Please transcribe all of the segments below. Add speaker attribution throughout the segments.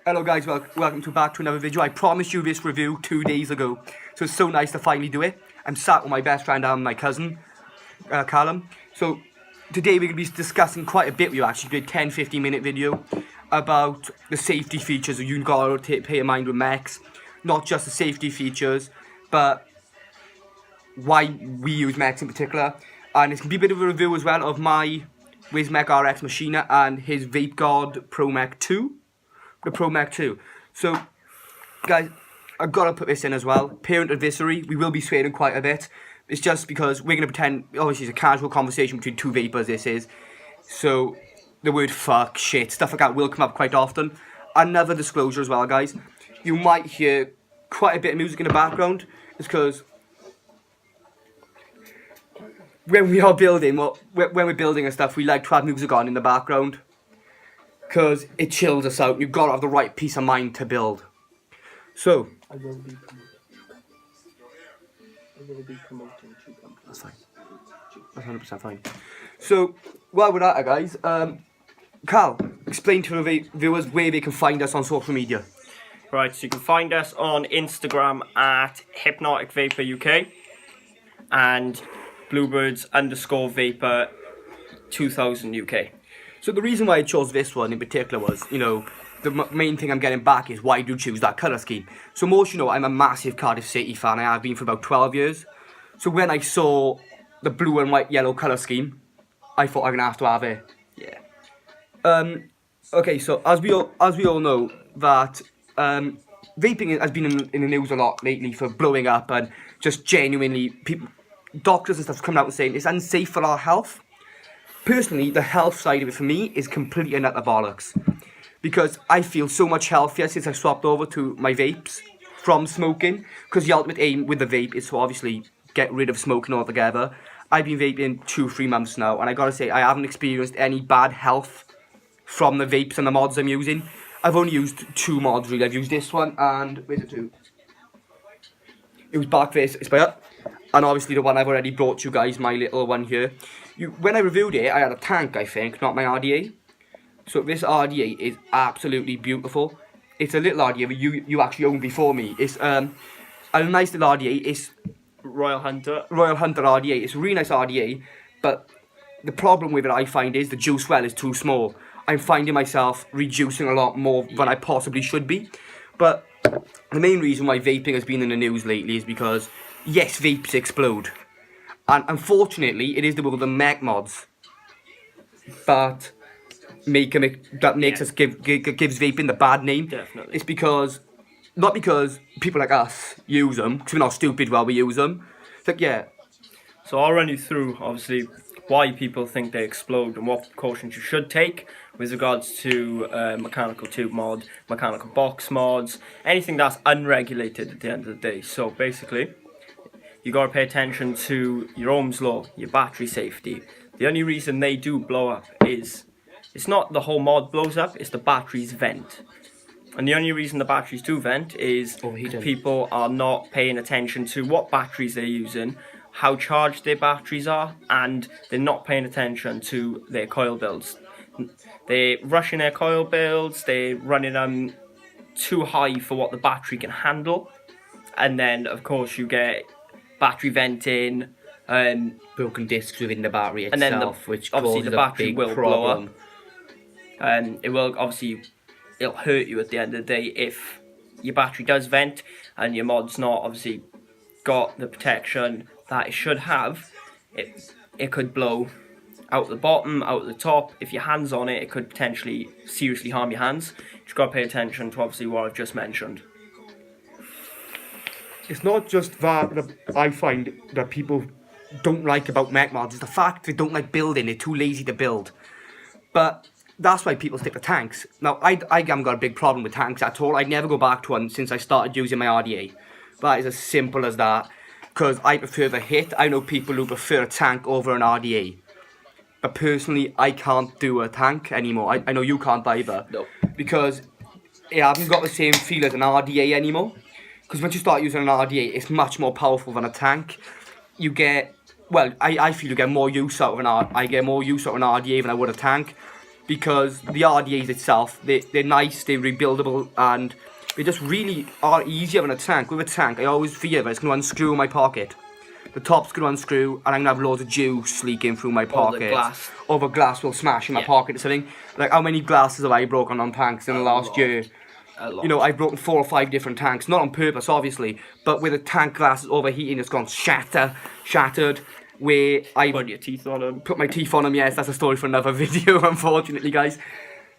Speaker 1: Hello guys, welcome back to another video. I promised you this review 2 days ago, so it's so nice to finally do it. I'm sat with my best friend and my cousin, Callum. So today we're going to be discussing quite a bit with you actually, a 10-15 minute video about the safety features that you've got to pay in mind with mechs. Not just the safety features, but why we use mechs in particular. And it's going to be a bit of a review as well of my Mech RX Machina and his Vape God Pro Mech 2. The Pro Mech 2. So, guys, I've got to put this in as well. Parent advisory, we will be swearing quite a bit. It's just because we're going to pretend, obviously it's a casual conversation between two vapors, this is. So, the word fuck, shit, stuff like that will come up quite often. Another disclosure as well, guys. You might hear quite a bit of music in the background. It's because when we are building, when we're building and stuff, we like to have music on in the background. Because it chills us out. You've got to have the right peace of mind to build. So,
Speaker 2: I will be promoting two companies.
Speaker 1: That's fine. That's 100% fine. So, while we're at it, guys, Cal, explain to the viewers where they can find us on social media.
Speaker 2: Right, so you can find us on Instagram at Hypnotic Vapor UK and Bluebirds_Vapor 2000 UK.
Speaker 1: So the reason why I chose this one in particular was, you know, the main thing I'm getting back is why do you choose that colour scheme? So most, you know, I'm a massive Cardiff City fan. I have been for about 12 years. So when I saw the blue and white yellow colour scheme, I thought I'm going to have it. Yeah. Okay, so as we all know that vaping has been in the news a lot lately for blowing up and just genuinely people, doctors and stuff coming out and saying it's unsafe for our health. Personally, the health side of it for me is completely and utter bollocks. Because I feel so much healthier since I swapped over to my vapes from smoking. Because the ultimate aim with the vape is to obviously get rid of smoking altogether. I've been vaping 2-3 months now, and I gotta say, I haven't experienced any bad health from the vapes and the mods I'm using. I've only used 2 mods really. I've used this one and, where's it 2? It was Barkface Aspire. And obviously the one I've already brought you guys, my little one here. When I reviewed it, I had a tank, I think, not my RDA. So this RDA is absolutely beautiful. It's a little RDA that you actually owned before me. It's a nice little RDA. It's
Speaker 2: Royal Hunter
Speaker 1: RDA. It's a really nice RDA, but the problem with it, I find, is the juice well is too small. I'm finding myself reducing a lot more than I possibly should be. But the main reason why vaping has been in the news lately is because, yes, vapes explode. And unfortunately, it is the world of mech mods that makes us gives vaping the bad name.
Speaker 2: Definitely.
Speaker 1: It's because, not because people like us use them, because we're not stupid while we use them. It's like, yeah.
Speaker 2: So I'll run you through, obviously, why people think they explode and what precautions you should take with regards to mechanical tube mod, mechanical box mods, anything that's unregulated at the end of the day. So basically, you got to pay attention to your Ohm's law, your battery safety. The only reason they do blow up is, it's not the whole mod blows up, it's the batteries vent. And the only reason the batteries do vent is people are not paying attention to what batteries they're using, how charged their batteries are, and they're not paying attention to their coil builds. They're rushing their coil builds, they're running them too high for what the battery can handle. And then, of course, you get battery venting,
Speaker 1: Broken discs within the battery itself,
Speaker 2: and then
Speaker 1: which
Speaker 2: obviously
Speaker 1: causes
Speaker 2: the battery
Speaker 1: a big
Speaker 2: will
Speaker 1: problem.
Speaker 2: blow up. And it will obviously, it'll hurt you at the end of the day if your battery does vent and your mod's not obviously got the protection that it should have. It could blow out the bottom, out the top. If your hand's on it, it could potentially seriously harm your hands. You've got to pay attention to obviously what I've just mentioned.
Speaker 1: It's not just that I find that people don't like about mech mods. It's the fact they don't like building. They're too lazy to build. But that's why people stick to tanks. Now, I haven't got a big problem with tanks at all. I'd never go back to one since I started using my RDA. That is as simple as that. Because I prefer the hit. I know people who prefer a tank over an RDA. But personally, I can't do a tank anymore. I know you can't either.
Speaker 2: No.
Speaker 1: Because it hasn't got the same feel as an RDA anymore. Because once you start using an RDA, it's much more powerful than a tank. You get, well, I feel you get more use out of I get more use out of an RDA than I would a tank. because the RDAs itself, they're nice, they're rebuildable, and they just really are easier than a tank. With a tank, I always fear that it's going to unscrew in my pocket. The top's going to unscrew, and I'm going to have loads of juice leaking through my pocket. Or the glass will smash in my pocket or something. Like, how many glasses have I broken on tanks in the last year? You know, I've broken 4 or 5 different tanks, not on purpose, obviously, but with the tank glasses overheating, it's gone shattered. Where I
Speaker 2: Put your teeth on them.
Speaker 1: Put my teeth on them. Yes, that's a story for another video, unfortunately, guys.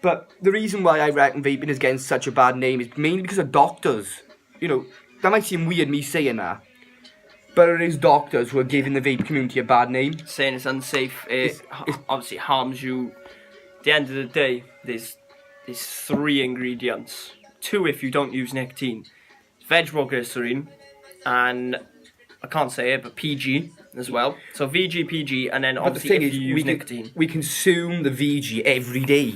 Speaker 1: But the reason why I reckon vaping is getting such a bad name is mainly because of doctors. You know, that might seem weird me saying that, but it is doctors who are giving the vape community a bad name.
Speaker 2: Saying it's unsafe, it obviously harms you. At the end of the day, there's 3 ingredients. 2 if you don't use nicotine. Vegetable glycerine, and I can't say it, but PG as well. So VG, PG, and then obviously if you use nicotine.
Speaker 1: We consume the VG every day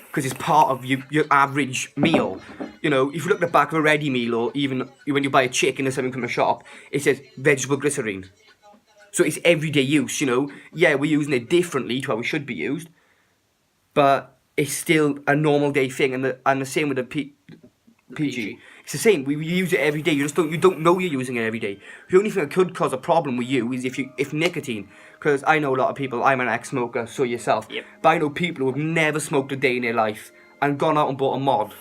Speaker 1: because it's part of your average meal. You know, if you look at the back of a ready meal, or even when you buy a chicken or something from a shop, it says vegetable glycerine. So it's everyday use, you know. Yeah, we're using it differently to how it should be used, but it's still a normal day thing, and the same with the PG. It's the same. We use it every day. You don't know you're using it every day. The only thing that could cause a problem with you is if nicotine. Because I know a lot of people. I'm an ex-smoker, so yourself.
Speaker 2: Yep.
Speaker 1: But I know people who have never smoked a day in their life and gone out and bought a mod.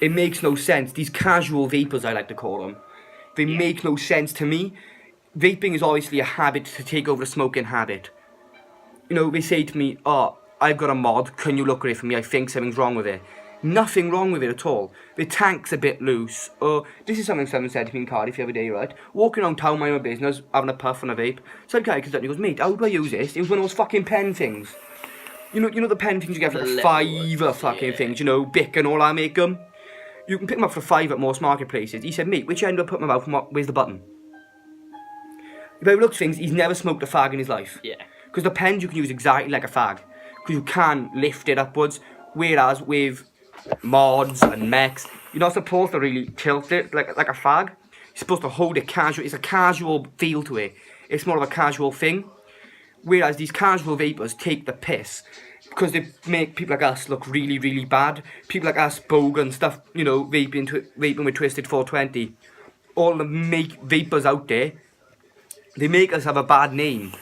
Speaker 1: It makes no sense. These casual vapors, I like to call them, they make no sense to me. Vaping is obviously a habit to take over the smoking habit. You know, they say to me, "Oh, I've got a mod. Can you look at it for me? I think something's wrong with it." Nothing wrong with it at all. The tank's a bit loose. This is something someone said to me in Cardiff the other day, right? Walking around town, minding my business, having a puff on a vape. Some guy comes up and he goes, "Mate, how do I use this?" It was one of those fucking pen things. You know the pen things you get for the £5 fucking things, you know, Bic and all I make them. You can pick them up for £5 at most marketplaces. He said, "Mate, which end do I put in my mouth and where's the button?" If I look at things, he's never smoked a fag in his life.
Speaker 2: Yeah.
Speaker 1: Because the pens you can use exactly like a fag. Because you can lift it upwards. Whereas with mods and mechs, you're not supposed to really tilt it like a fag. You're supposed to hold it casual. It's a casual feel to it. It's more of a casual thing. Whereas these casual vapors take the piss because they make people like us look really, really bad. People like us, bogan stuff, you know, vaping with Twisted 420. All the vapors out there, they make us have a bad name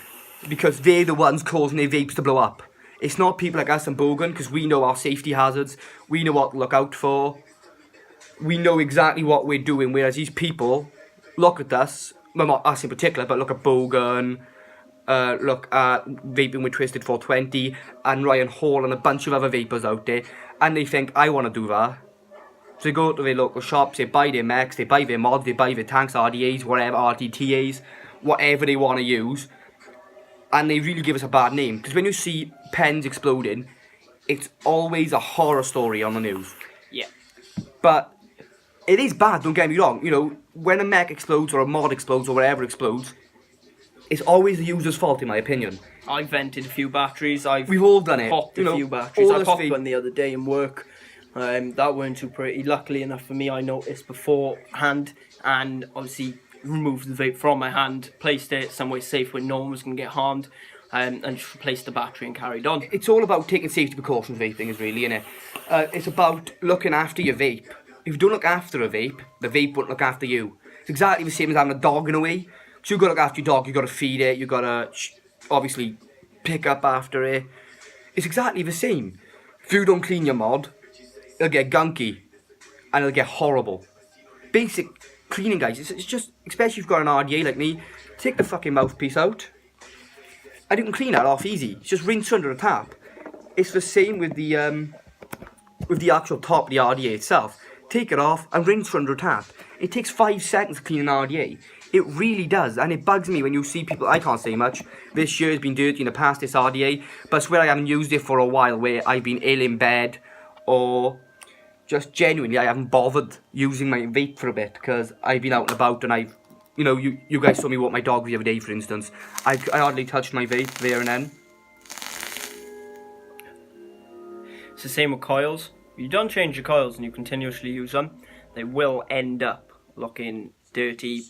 Speaker 1: because they're the ones causing their vapes to blow up. It's not people like us and Bogan, because we know our safety hazards. We know what to look out for. We know exactly what we're doing, whereas these people look at us, well, not us in particular, but look at Bogan, look at vaping with Twisted 420, and Ryan Hall and a bunch of other vapors out there, and they think, I want to do that. So they go to their local shops, they buy their mechs, they buy their mods, they buy their tanks, RDAs, whatever, RDTAs, whatever they want to use. And they really give us a bad name. Because when you see pens exploding, it's always a horror story on the news.
Speaker 2: Yeah.
Speaker 1: But it is bad, don't get me wrong. You know, when a mech explodes or a mod explodes or whatever explodes, it's always the user's fault, in my opinion.
Speaker 2: I've vented a few batteries.
Speaker 1: We've all done it.
Speaker 2: Popped a few batteries. I popped one the other day in work. That weren't too pretty. Luckily enough for me, I noticed beforehand and obviously removed the vape from my hand, placed it somewhere safe where no one was going to get harmed, and just replaced the battery and carried on. It's all about taking safety precautions, vaping is really, innit? It's about looking after your vape. If you don't look after a vape, the vape won't look after you. It's exactly the same as having a dog in a way. So you've got to look after your dog, you've got to feed it, you've got to obviously pick up after it. It's exactly the same. If you don't clean your mod, it'll get gunky and it'll get horrible. Basic cleaning, guys, it's just, especially if you've got an RDA like me, take the fucking mouthpiece out and you can clean that off easy. It's just rinse under a tap. It's the same with the actual top of the RDA itself. Take it off and rinse under a tap. It takes 5 seconds to clean an RDA. It really does, and it bugs me when you see people. I can't say much. This year has been dirty in the past, this RDA, but I swear I haven't used it for a while where I've been ill in bed or just genuinely I haven't bothered using my vape for a bit because I've been out and about and I've, you know, you guys saw me walk my dog the other day, for instance. I hardly touched my vape there and then. It's the same with coils. If you don't change your coils and you continuously use them, they will end up looking dirty.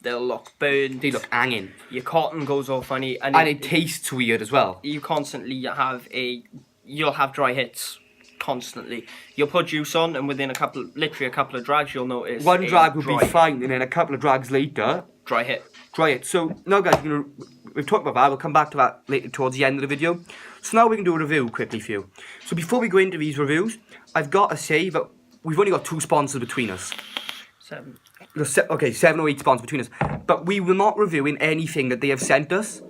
Speaker 2: They'll look burned.
Speaker 1: They look hanging.
Speaker 2: Your cotton goes all funny.
Speaker 1: And it tastes weird as well.
Speaker 2: You constantly have a you'll have dry hits constantly. You'll put juice on, and within literally a couple of drags, you'll notice
Speaker 1: one
Speaker 2: a
Speaker 1: drag would be
Speaker 2: dry
Speaker 1: fine, and then a couple of drags later,
Speaker 2: dry hit.
Speaker 1: dry it. So now, guys, we've talked about that. We'll come back to that later towards the end of the video. So now we can do a review quickly for you. So before we go into these reviews, I've got to say that we've only got 2 sponsors between us.
Speaker 2: 7.
Speaker 1: Okay, 7 or 8 sponsors between us. But we will not reviewing anything that they have sent us.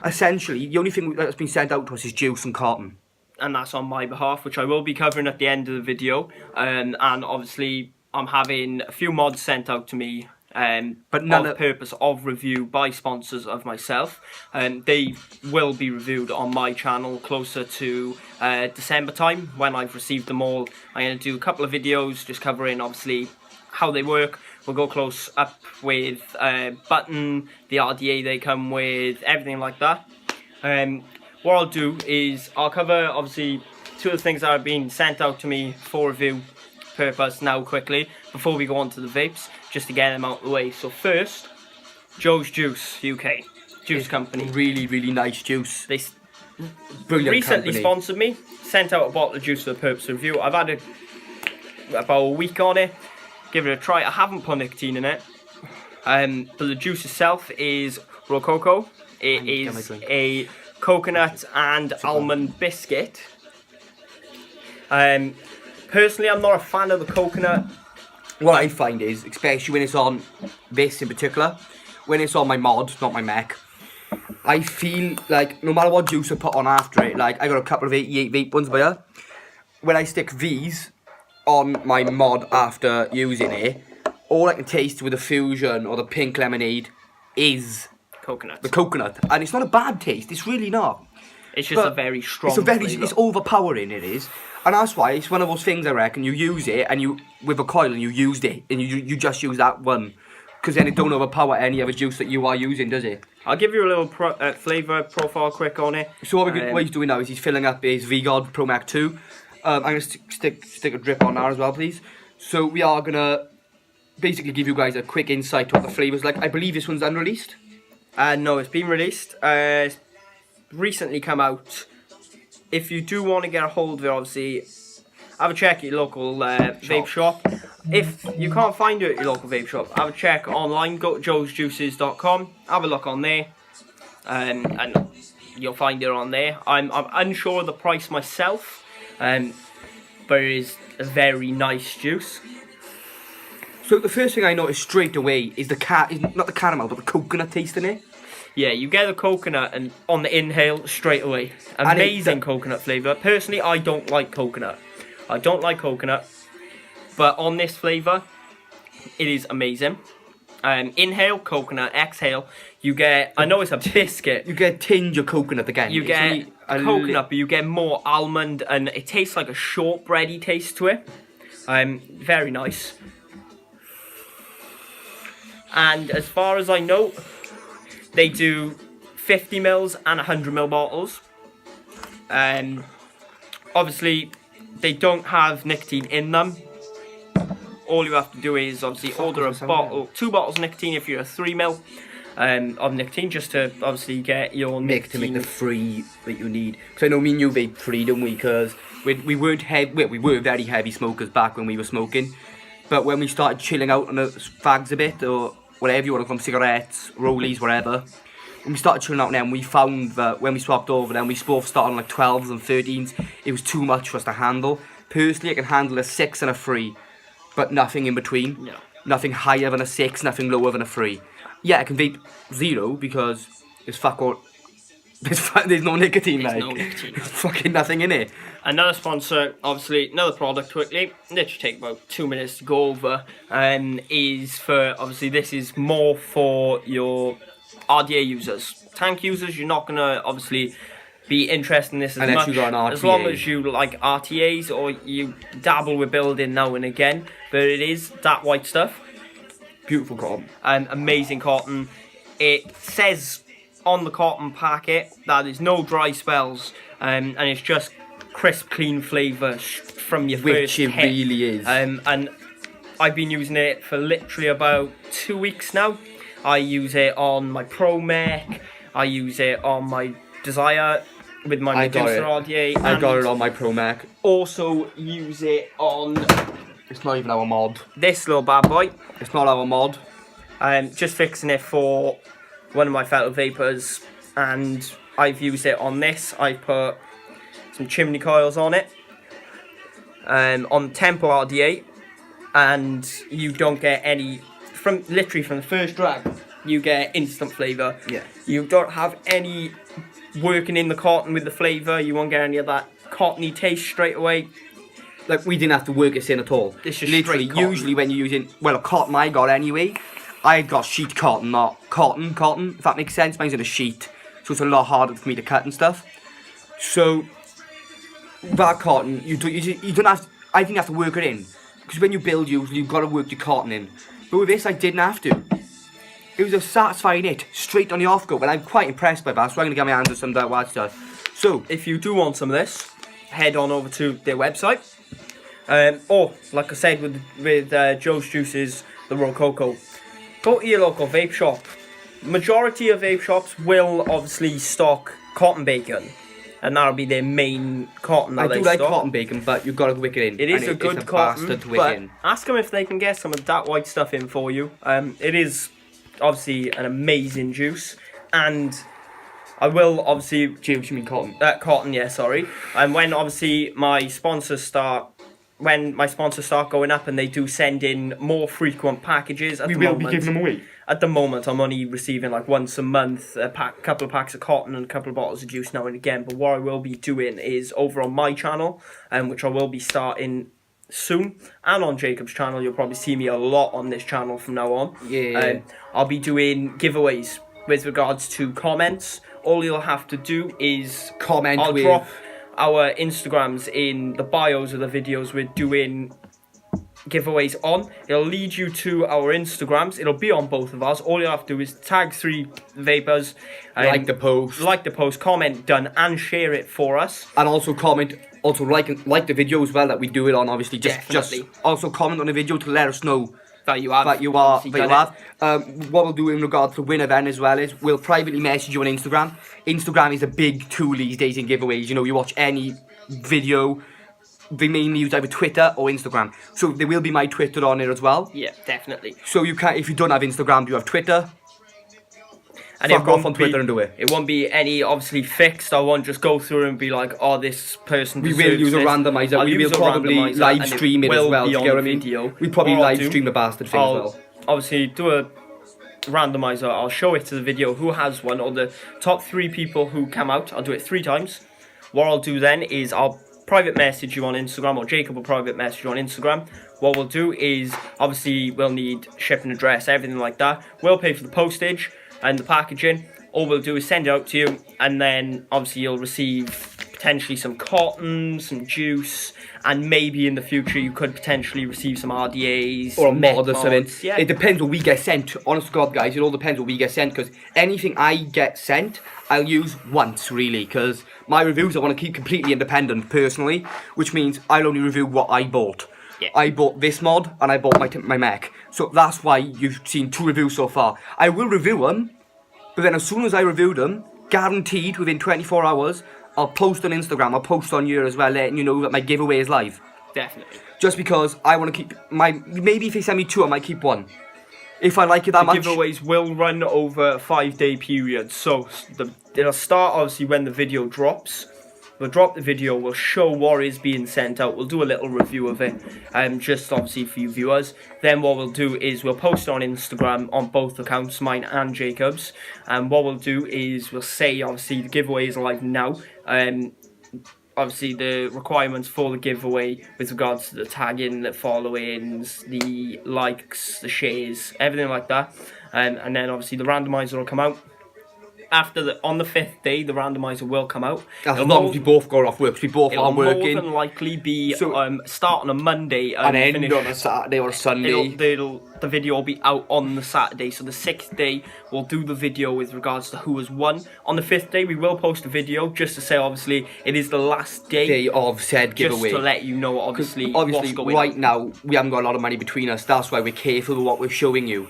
Speaker 1: Essentially, the only thing that's been sent out to us is juice and cotton.
Speaker 2: And that's on my behalf, which I will be covering at the end of the video. And obviously, I'm having a few mods sent out to me, but none of purpose of review by sponsors of myself. They will be reviewed on my channel closer to December time, when I've received them all. I'm going to do a couple of videos just covering, obviously, how they work. We'll go close up with button, the RDA they come with, everything like that. What I'll do is I'll cover, obviously, 2 of the things that have been sent out to me for review purpose now quickly, before we go on to the vapes, just to get them out of the way. So first, Joe's Juice UK, juice company.
Speaker 1: Really, really nice juice.
Speaker 2: They
Speaker 1: Brilliant
Speaker 2: recently
Speaker 1: company.
Speaker 2: sponsored me, sent out a bottle of juice for the purpose of review. I've had about a week on it, give it a try. I haven't put nicotine in it, but the juice itself is Rococo. It is a coconut and almond biscuit. Personally, I'm not a fan of the coconut.
Speaker 1: What I find is, especially when it's on this in particular, when it's on my mod, not my Mech, I feel like no matter what juice I put on after it, like I got a couple of 88 vape ones by here, when I stick these on my mod after using it, all I can taste with the Fusion or the pink lemonade is
Speaker 2: Coconut.
Speaker 1: the coconut, and it's not a bad taste. It's really not.
Speaker 2: It's just a very strong.
Speaker 1: It's overpowering. It is, and that's why it's one of those things. I reckon you use it, and you with a coil, and you used it, and you just use that one, because then it don't overpower any other juice that you are using, does it?
Speaker 2: I'll give you a little flavour profile quick on it.
Speaker 1: So what he's doing now is he's filling up his V-God Pro Mac 2. I'm gonna stick a drip on there as well, please. So we are gonna basically give you guys a quick insight to what the flavour's like. I believe this one's unreleased.
Speaker 2: No, it's been released. It's recently come out. If you do want to get a hold of it, obviously, have a check at your local vape shop. If you can't find it at your local vape shop, have a check online. Go to joesjuices.com. Have a look on there, and you'll find it on there. I'm unsure of the price myself, but it is a very nice juice.
Speaker 1: So the first thing I noticed straight away is not the caramel, but the coconut taste in it.
Speaker 2: Yeah, you get the coconut and on the inhale straight away. Amazing coconut flavour. Personally, I don't like coconut. But on this flavour, it is amazing. Inhale, coconut, exhale, you get, I know it's a biscuit.
Speaker 1: You get a tinge of coconut again.
Speaker 2: You get coconut, but you get more almond, and it tastes like a shortbready taste to it. Very nice. And as far as I know, they do 50 mils and 100 ml bottles. Obviously, they don't have nicotine in them. All you have to do is obviously order a bottle, 2 bottles of nicotine if you're a 3 mil of nicotine, just to obviously get your nicotine.
Speaker 1: To make the free that you need. Because I know me and you vape free, don't we? Because we weren't we were very heavy smokers back when we were smoking. But when we started chilling out on the fags a bit, or whatever you want to call them, cigarettes, rollies, whatever, when we started chilling out then, we found that when we swapped over, then we both started on like 12s and 13s, it was too much for us to handle. Personally, I can handle a 6 and a 3, but nothing in between.
Speaker 2: Yeah.
Speaker 1: Nothing higher than a 6, nothing lower than a 3. Yeah, I can vape 0 because it's fuck all. There's no nicotine,
Speaker 2: There's
Speaker 1: like.
Speaker 2: no nicotine.
Speaker 1: There's fucking nothing in it.
Speaker 2: Another sponsor, obviously, another product quickly, literally take about 2 minutes to go over, is for, obviously this is more for your RDA users. Tank users, you're not going to, obviously, be interested in this as
Speaker 1: Unless
Speaker 2: much.
Speaker 1: you got an RTA.
Speaker 2: As long as you like RTAs, or you dabble with building now and again, but it is that white stuff.
Speaker 1: Beautiful cotton.
Speaker 2: Amazing cotton. It says on the cotton packet that there's no dry spells, and it's just crisp, clean flavour from your first
Speaker 1: Which it
Speaker 2: hit.
Speaker 1: really is.
Speaker 2: And I've been using it for literally about 2 weeks now. I use it on my Pro Mech, I use it on my Desire with my
Speaker 1: I got
Speaker 2: Medusa
Speaker 1: it.
Speaker 2: RDA.
Speaker 1: I got it on my Pro Mech.
Speaker 2: Also use it on
Speaker 1: It's not even our mod.
Speaker 2: this little bad boy.
Speaker 1: It's not our mod.
Speaker 2: I'm just fixing it for one of my fellow vapors, and I've used it on this. I put some chimney coils on it, on Temple RDA, and you don't get any, literally from the first drag, you get instant flavour.
Speaker 1: Yeah.
Speaker 2: You don't have any working in the cotton with the flavour, you won't get any of that cottony taste straight away.
Speaker 1: Like, we didn't have to work this in at all.
Speaker 2: It's just
Speaker 1: literally,
Speaker 2: straight cotton.
Speaker 1: usually when you're using, well, a cotton I got anyway, I got sheet cotton, not cotton, if that makes sense. Mine's in a sheet, so it's a lot harder for me to cut and stuff. So, that cotton, you don't have, I didn't have to work it in. Because when you build, you've got to work your cotton in. But with this, I didn't have to. It was a satisfying hit, straight on the off-go, and I'm quite impressed by that, so I'm going to get my hands on some of that white stuff. So,
Speaker 2: if you do want some of this, head on over to their website. Or, like I said with Joe's Juices, the Raw Cocoa, go to your local vape shop. Majority of vape shops will obviously stock cotton bacon, and that'll be their main cotton that
Speaker 1: I
Speaker 2: they
Speaker 1: do like
Speaker 2: stock.
Speaker 1: cotton bacon, but you've got to wick it in.
Speaker 2: It is a good cotton,
Speaker 1: bastard to wick
Speaker 2: but
Speaker 1: in.
Speaker 2: ask them if they can get some of that white stuff in for you. It is obviously an amazing juice, and I will obviously...
Speaker 1: Juice, you mean cotton?
Speaker 2: Cotton, yeah, sorry. And when obviously my sponsors start going up and they do send in more frequent packages,
Speaker 1: We will be giving them away.
Speaker 2: At the moment, I'm only receiving like once a month a couple of packs of cotton and a couple of bottles of juice now and again. But what I will be doing is over on my channel, which I will be starting soon, and on Jacob's channel. You'll probably see me a lot on this channel from now on.
Speaker 1: Yeah.
Speaker 2: I'll be doing giveaways with regards to comments. All you'll have to do is
Speaker 1: Comment
Speaker 2: I'll
Speaker 1: with...
Speaker 2: drop our Instagrams in the bios of the videos we're doing giveaways on. It'll lead you to our Instagrams. It'll be on both of us. All you have to do is tag 3 vapors,
Speaker 1: like the post,
Speaker 2: comment done, and share it for us.
Speaker 1: and also comment. Also like the video as well that we do it on. Obviously, just
Speaker 2: Definitely.
Speaker 1: also comment on the video to let us know
Speaker 2: That you have.
Speaker 1: What we'll do in regards to winner then as well is we'll privately message you on Instagram. Instagram is a big tool these days in giveaways. You know, you watch any video, they mainly use either Twitter or Instagram. So there will be my Twitter on it as well.
Speaker 2: Yeah, definitely.
Speaker 1: So you can, if you don't have Instagram, you have Twitter.
Speaker 2: And
Speaker 1: Fuck off on Twitter and do it.
Speaker 2: It won't be any obviously fixed. I won't just go through and be like, oh, this person.
Speaker 1: We will use a randomizer.
Speaker 2: I'll
Speaker 1: We will
Speaker 2: use a
Speaker 1: probably
Speaker 2: randomizer,
Speaker 1: live
Speaker 2: and
Speaker 1: stream it as
Speaker 2: will
Speaker 1: well.
Speaker 2: be
Speaker 1: Do you
Speaker 2: on
Speaker 1: get what I
Speaker 2: the
Speaker 1: mean?
Speaker 2: video.
Speaker 1: We probably
Speaker 2: What I'll
Speaker 1: live
Speaker 2: do,
Speaker 1: stream the bastard thing as
Speaker 2: I'll
Speaker 1: well.
Speaker 2: obviously do a randomizer. I'll show it to the video who has one, or the top 3 people who come out. I'll do it 3 times. What I'll do then is I'll private message you on Instagram, or Jacob will private message you on Instagram. What we'll do is obviously we'll need shipping address, everything like that. We'll pay for the postage and the packaging. All we'll do is send it out to you, and then obviously you'll receive potentially some cotton, some juice, and maybe in the future you could potentially receive some RDAs
Speaker 1: Or a
Speaker 2: Mech
Speaker 1: mod or something.
Speaker 2: mods. Yeah.
Speaker 1: It depends what we get sent. Honest to God, guys, it all depends what we get sent. Because anything I get sent, I'll use once, really. Because my reviews I want to keep completely independent, personally. Which means I'll only review what I bought.
Speaker 2: Yeah.
Speaker 1: I bought this mod, and I bought my Mech. So that's why you've seen 2 reviews so far. I will review them, but then as soon as I review them, guaranteed within 24 hours, I'll post on Instagram, I'll post on here as well, letting you know that my giveaway is live.
Speaker 2: Definitely.
Speaker 1: Just because I want to keep maybe if they send me 2, I might keep 1. If I like it that much.
Speaker 2: Giveaways will run over a 5-day period, so it'll start obviously when the video drops. We'll drop the video, we'll show what is being sent out, we'll do a little review of it, just obviously for you viewers. Then what we'll do is we'll post it on Instagram on both accounts, mine and Jacob's. And what we'll do is we'll say obviously the giveaway is live now. Obviously the requirements for the giveaway with regards to the tagging, the followings, the likes, the shares, everything like that. And then obviously the randomizer will come out. On the 5th day, the randomizer will come out.
Speaker 1: As long as we both go off work, 'cause we both
Speaker 2: It'll
Speaker 1: are working.
Speaker 2: more than likely be
Speaker 1: So-
Speaker 2: start on a Monday
Speaker 1: and end
Speaker 2: finish.
Speaker 1: on a Saturday or a Sunday.
Speaker 2: The video will be out on the Saturday, so the 6th day we'll do the video with regards to who has won. On the 5th day we will post a video just to say obviously it is the last day
Speaker 1: of said giveaway.
Speaker 2: Just to let you know obviously what's going
Speaker 1: right
Speaker 2: on.
Speaker 1: now we haven't got a lot of money between us. That's why we're careful with what we're showing you.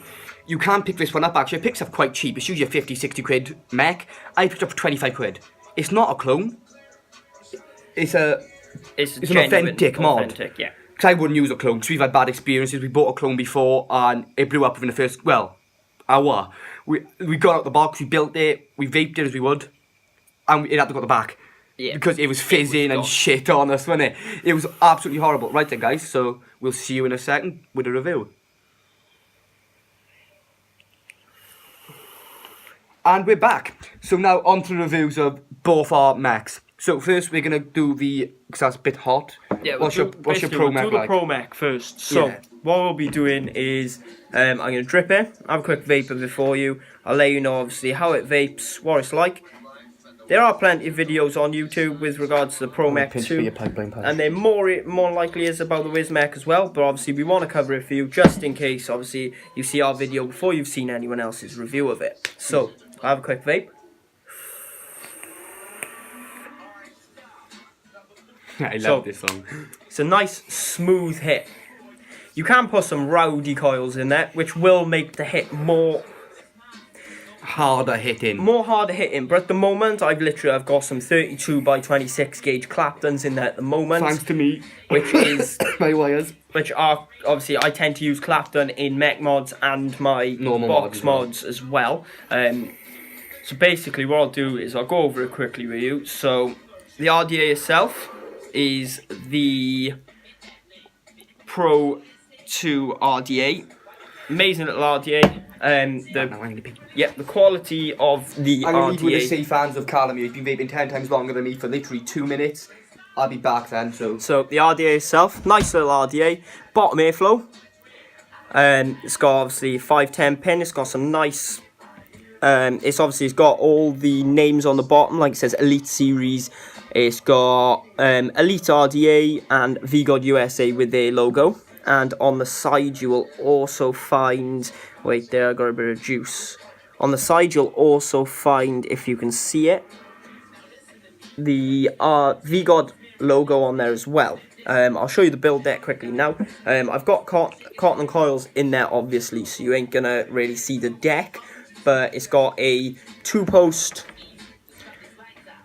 Speaker 1: You can pick this one up actually. It picks up quite cheap. It's usually a 50, 60 quid Mech. I picked up for 25 quid. It's not a clone. it's an
Speaker 2: genuine,
Speaker 1: authentic mod.
Speaker 2: Authentic, yeah.
Speaker 1: Because I wouldn't use a clone, because we've had bad experiences. We bought a clone before, and it blew up within the first, hour. We got out the box, we built it, we vaped it as we would, and it had to go to the back.
Speaker 2: Yeah.
Speaker 1: Because it was fizzing and shit on us, wasn't it? It was absolutely horrible. Right then, guys, so we'll see you in a second with a review. And we're back. So now on to the reviews of both our mechs. So first we're going to do because that's a bit hot.
Speaker 2: Yeah,
Speaker 1: what's your Pro Mech
Speaker 2: do the
Speaker 1: like?
Speaker 2: Pro Mech first. So, what we'll be doing is, I'm going to drip it, have a quick vape of it for you. I'll let you know, obviously, how it vapes, what it's like. There are plenty of videos on YouTube with regards to the Pro Mech 2, and there more likely is about the Wiz Mech as well, but obviously we want to cover it for you, just in case, obviously, you see our video before you've seen anyone else's review of it. So, I'll have a quick vape.
Speaker 1: I love this song.
Speaker 2: It's a nice, smooth hit. You can put some rowdy coils in there, which will make the hit more
Speaker 1: harder hitting,
Speaker 2: but at the moment I've got some 32 by 26 gauge Claptons in there at the moment,
Speaker 1: thanks to me,
Speaker 2: which is
Speaker 1: my wires,
Speaker 2: which are obviously, I tend to use Clapton in mech mods and my
Speaker 1: normal
Speaker 2: box mods as well. So basically what I'll do is I'll go over it quickly with you. So the RDA itself is the Pro 2 RDA, amazing little RDA. The quality of the
Speaker 1: I'm going to leave
Speaker 2: RDA.
Speaker 1: with the safe hands of Callum. He's been vaping 10 times longer than me for literally 2 minutes. I'll be back then. So
Speaker 2: the RDA itself, nice little RDA, bottom airflow. It's got obviously 510 pin. It's got some nice. It's got all the names on the bottom, like it says Elite Series. It's got Elite RDA and VGod USA with their logo. And on the side you will also find, wait there, I got a bit of juice. On the side you'll also find, if you can see it, the VGod logo on there as well. I'll show you the build deck quickly now. I've got cotton and coils in there obviously, so you ain't gonna really see the deck, but it's got a 2-post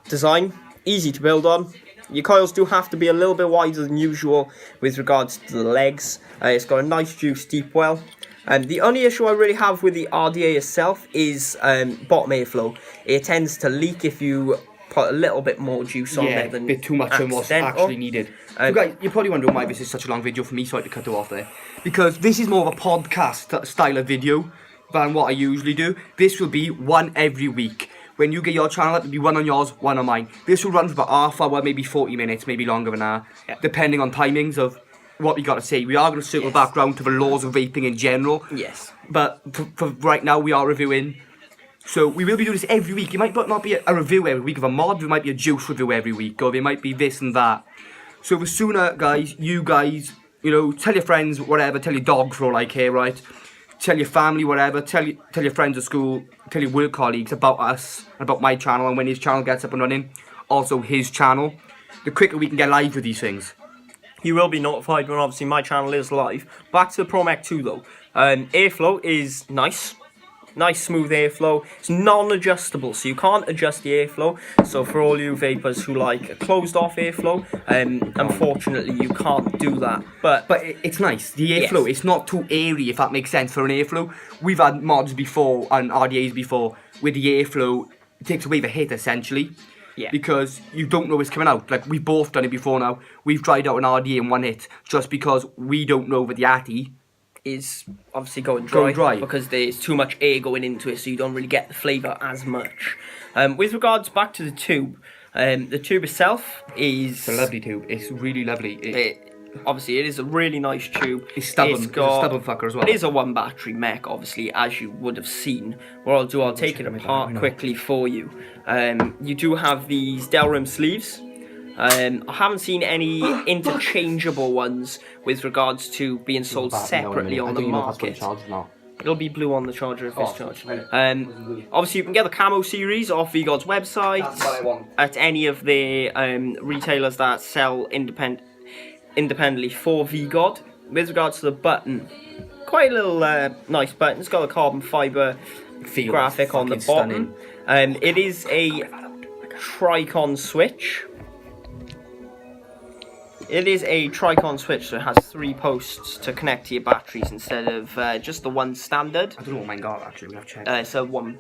Speaker 2: design, easy to build on. Your coils do have to be a little bit wider than usual with regards to the legs. It's got a nice juice deep well. The only issue I really have with the RDA itself is bottom airflow. It tends to leak if you put a little bit more juice on there than
Speaker 1: a bit too much than what's actually needed. So guys, you're probably wondering why this is such a long video for me, so I had to cut it off there. Because this is more of a podcast style of video than what I usually do. This will be one every week. When you get your channel up, it'll be one on yours, one on mine. This will run for about half hour, maybe 40 minutes, maybe longer than that, depending on timings of what we got to say. We are going to circle back round to the laws of vaping in general.
Speaker 2: Yes.
Speaker 1: But for right now, we are reviewing. So we will be doing this every week. It might not be a review every week of a mod. It might be a juice review every week, or it might be this and that. So the sooner, you guys, tell your friends, whatever, tell your dog for all I care, right? Tell your family, whatever, tell your friends at school, tell your work colleagues about us, about my channel, and when his channel gets up and running, also his channel, the quicker we can get live with these things.
Speaker 2: You will be notified when obviously my channel is live. Back to the Pro Mech 2 though. Airflow is nice. Nice smooth airflow. It's non-adjustable, so you can't adjust the airflow. So for all you vapors who like a closed off airflow, unfortunately you can't do that. But
Speaker 1: it's nice. The airflow, it's not too airy, if that makes sense for an airflow. We've had mods before and RDAs before where the airflow takes away the hit essentially.
Speaker 2: Yeah.
Speaker 1: Because you don't know it's coming out. Like we've both done it before now. We've tried out an RDA in one hit just because we don't know that the ATI
Speaker 2: is obviously going dry because there's too much air going into it, so you don't really get the flavour as much. With regards back to the tube itself is...
Speaker 1: It's a lovely tube. It's really lovely.
Speaker 2: Obviously, it is a really nice tube.
Speaker 1: It's stubborn. It's a stubborn fucker as well.
Speaker 2: It is a 1 battery mech, obviously, as you would have seen. What I'll do, I'll take it apart quickly for you. You do have these Delrim sleeves. I haven't seen any interchangeable ones with regards to being sold separately on the market. It'll be blue on the charger if it's charged. Obviously, you can get the camo series off VGod's website at any of the retailers that sell independently for VGod. With regards to the button, quite a little nice button. It's got a carbon fibre graphic on the bottom. It is a Tricon switch. It is a Tricon switch, so it has 3 posts to connect to your batteries instead of just the one standard.
Speaker 1: I don't know what mine got actually. We have to check.
Speaker 2: It's a 1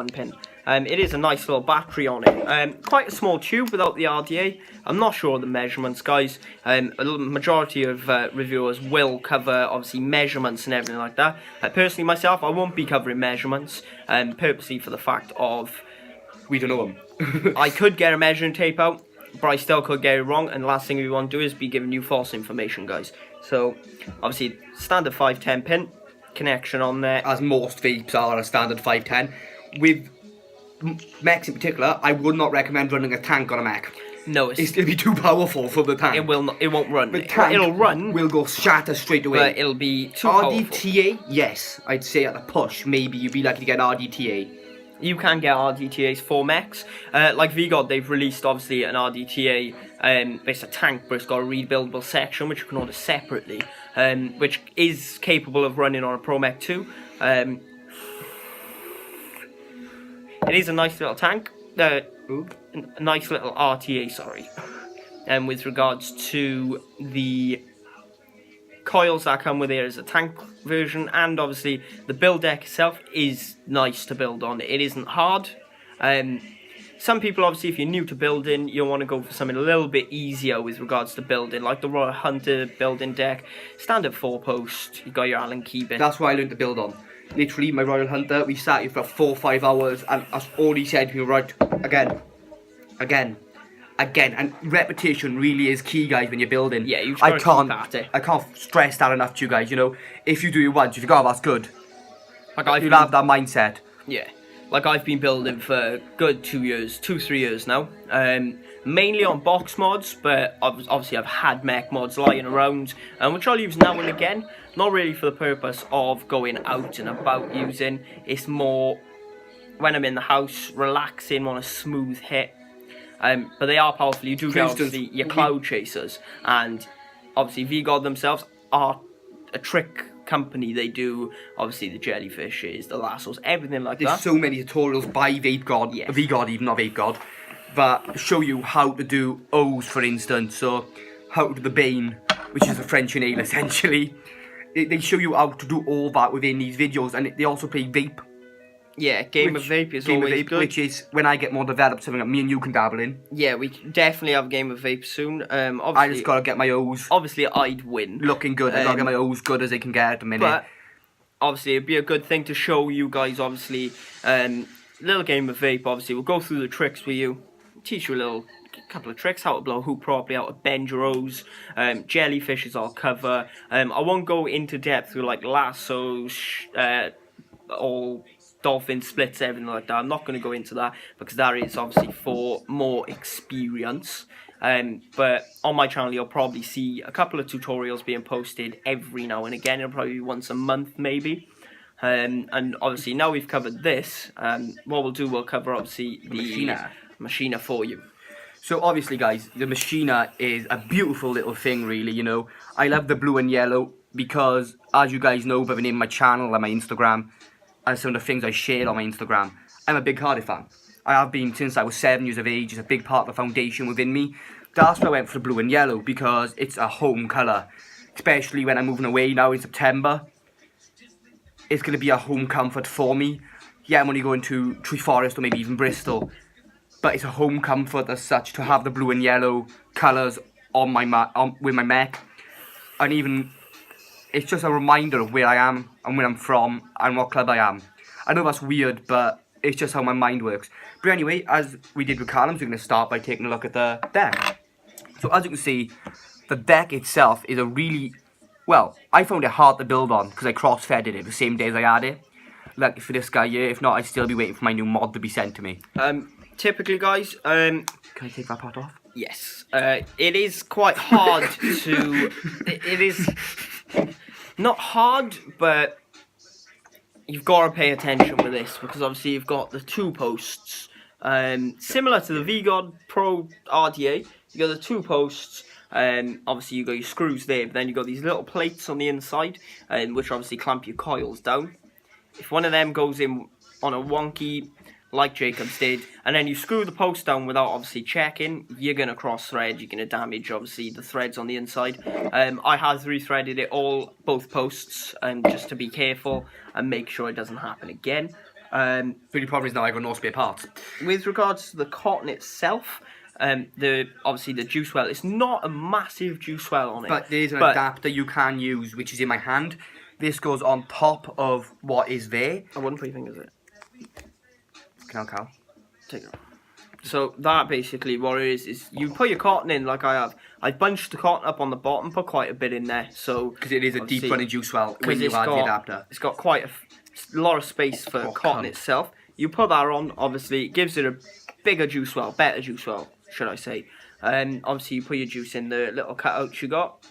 Speaker 2: pin. It is a nice little battery on it. Quite a small tube without the RDA. I'm not sure of the measurements, guys. A majority of reviewers will cover obviously measurements and everything like that. Personally, myself, I won't be covering measurements, purposely for the fact of
Speaker 1: We don't know them.
Speaker 2: I could get a measuring tape out, but I still could get it wrong, and the last thing we want to do is be giving you false information, guys. So, obviously, standard 510 pin connection on there.
Speaker 1: As most vapes are a standard 510. With mechs in particular, I would not recommend running a tank on a mech.
Speaker 2: No,
Speaker 1: It's going to be too powerful for the tank.
Speaker 2: it will not. It won't run.
Speaker 1: The tank
Speaker 2: It'll run.
Speaker 1: will go shatter straight away.
Speaker 2: But it'll be too powerful.
Speaker 1: RDTA, yes. I'd say at the push, maybe you'd be lucky to get RDTA.
Speaker 2: You can get RDTAs for mechs. Like VGod, they've released obviously an RDTA. It's a tank, but it's got a rebuildable section which you can order separately, which is capable of running on a Pro Mech 2. It is a nice little tank. A nice little RTA, sorry. And with regards to the coils that come with it as a tank version, and obviously the build deck itself is nice to build on. It isn't hard. Some people, obviously, if you're new to building, you'll want to go for something a little bit easier with regards to building, like the Royal Hunter building deck, standard 4-post, you got your Allen key bit.
Speaker 1: That's what I learned to build on. Literally, my Royal Hunter, we sat here for 4 or 5 hours, and that's all he said to me, right, again. And repetition really is key, guys, when you're building.
Speaker 2: Yeah, you just gotta keep at it.
Speaker 1: I can't stress that enough to you guys, you know. If you do it once, if you go, oh, that's good.
Speaker 2: Like
Speaker 1: you'll have that mindset.
Speaker 2: Yeah. Like I've been building for a good 3 years now. Mainly on box mods, but obviously I've had mech mods lying around, which I'll use now and again. Not really for the purpose of going out and about using. It's more when I'm in the house, relaxing, want a smooth hit. But they are powerful. You do get obviously your cloud chasers, and obviously VGod themselves are a trick company. They do obviously the jellyfishes, the lassos, everything like that.
Speaker 1: There's so many tutorials by VGod,
Speaker 2: yeah.
Speaker 1: VGod even, not VGod, that show you how to do O's, for instance, so how to do the Bane, which is a French inhaler essentially. They show you how to do all that within these videos, and they also play vape.
Speaker 2: Yeah, Game of Vape is always good.
Speaker 1: Which is, when I get more developed, something that me and you can dabble in.
Speaker 2: Yeah, we definitely have a Game of Vape soon. Obviously,
Speaker 1: I just gotta get my O's.
Speaker 2: Obviously, I'd win.
Speaker 1: Looking good, I gotta get my O's good as they can get at the minute.
Speaker 2: But, obviously, it'd be a good thing to show you guys, obviously, little Game of Vape, obviously. We'll go through the tricks with you, teach you a couple of tricks, how to blow a hoop properly, how to bend your O's, jellyfishes I'll cover. I won't go into depth with, like, lassos, all dolphin splits, everything like that. I'm not going to go into that because that is obviously for more experience. But on my channel you'll probably see a couple of tutorials being posted every now and again. It'll probably be once a month maybe. And obviously now we've covered this, what we'll do, we'll cover obviously the Machina for you.
Speaker 1: So obviously guys, the Machina is a beautiful little thing really, you know. I love the blue and yellow because, as you guys know by the name of my channel and my Instagram, and some of the things I shared on my Instagram, I'm a big Cardiff fan. I have been since I was 7 years of age. It's a big part of the foundation within me. That's why I went for the blue and yellow, because it's a home colour. Especially when I'm moving away now in September. It's going to be a home comfort for me. Yeah, I'm only going to Treforest or maybe even Bristol. But it's a home comfort as such to have the blue and yellow colours on with my mech. And even, it's just a reminder of where I am and where I'm from and what club I am. I know that's weird, but it's just how my mind works. But anyway, as we did with Callum's, we're going to start by taking a look at the deck. So as you can see, the deck itself is a really, well, I found it hard to build on because I cross-fed it the same day as I had it. Lucky for this guy here, if not I'd still be waiting for my new mod to be sent to me.
Speaker 2: Typically guys,
Speaker 1: can I take that part off?
Speaker 2: Yes. It is quite hard to, it is not hard, but you've got to pay attention with this because obviously you've got the 2 posts, similar to the VGod Pro RDA. You got the 2 posts, obviously you got your screws there, but then you got these little plates on the inside, which obviously clamp your coils down. If one of them goes in on a wonky like Jacobs did, and then you screw the post down without obviously checking, you're going to cross thread, you're going to damage obviously the threads on the inside. I have rethreaded it both posts, just to be careful and make sure it doesn't happen again.
Speaker 1: The only problem is now I got no spare parts.
Speaker 2: With regards to the cotton itself, obviously the juice well, it's not a massive juice well on it.
Speaker 1: But there's an adapter you can use, which is in my hand. This goes on top of what is there.
Speaker 2: I wouldn't put your fingers in it.
Speaker 1: Cal.
Speaker 2: Take it off. So that basically what it is you put your cotton in like I have. I bunched the cotton up on the bottom, put quite a bit in there. So
Speaker 1: because it is a deep running juice well when you add the adapter.
Speaker 2: It's got quite a lot of space for cotton itself. You put that on, obviously it gives it a bigger juice well, better juice well, should I say. And obviously you put your juice in the little cutouts you got.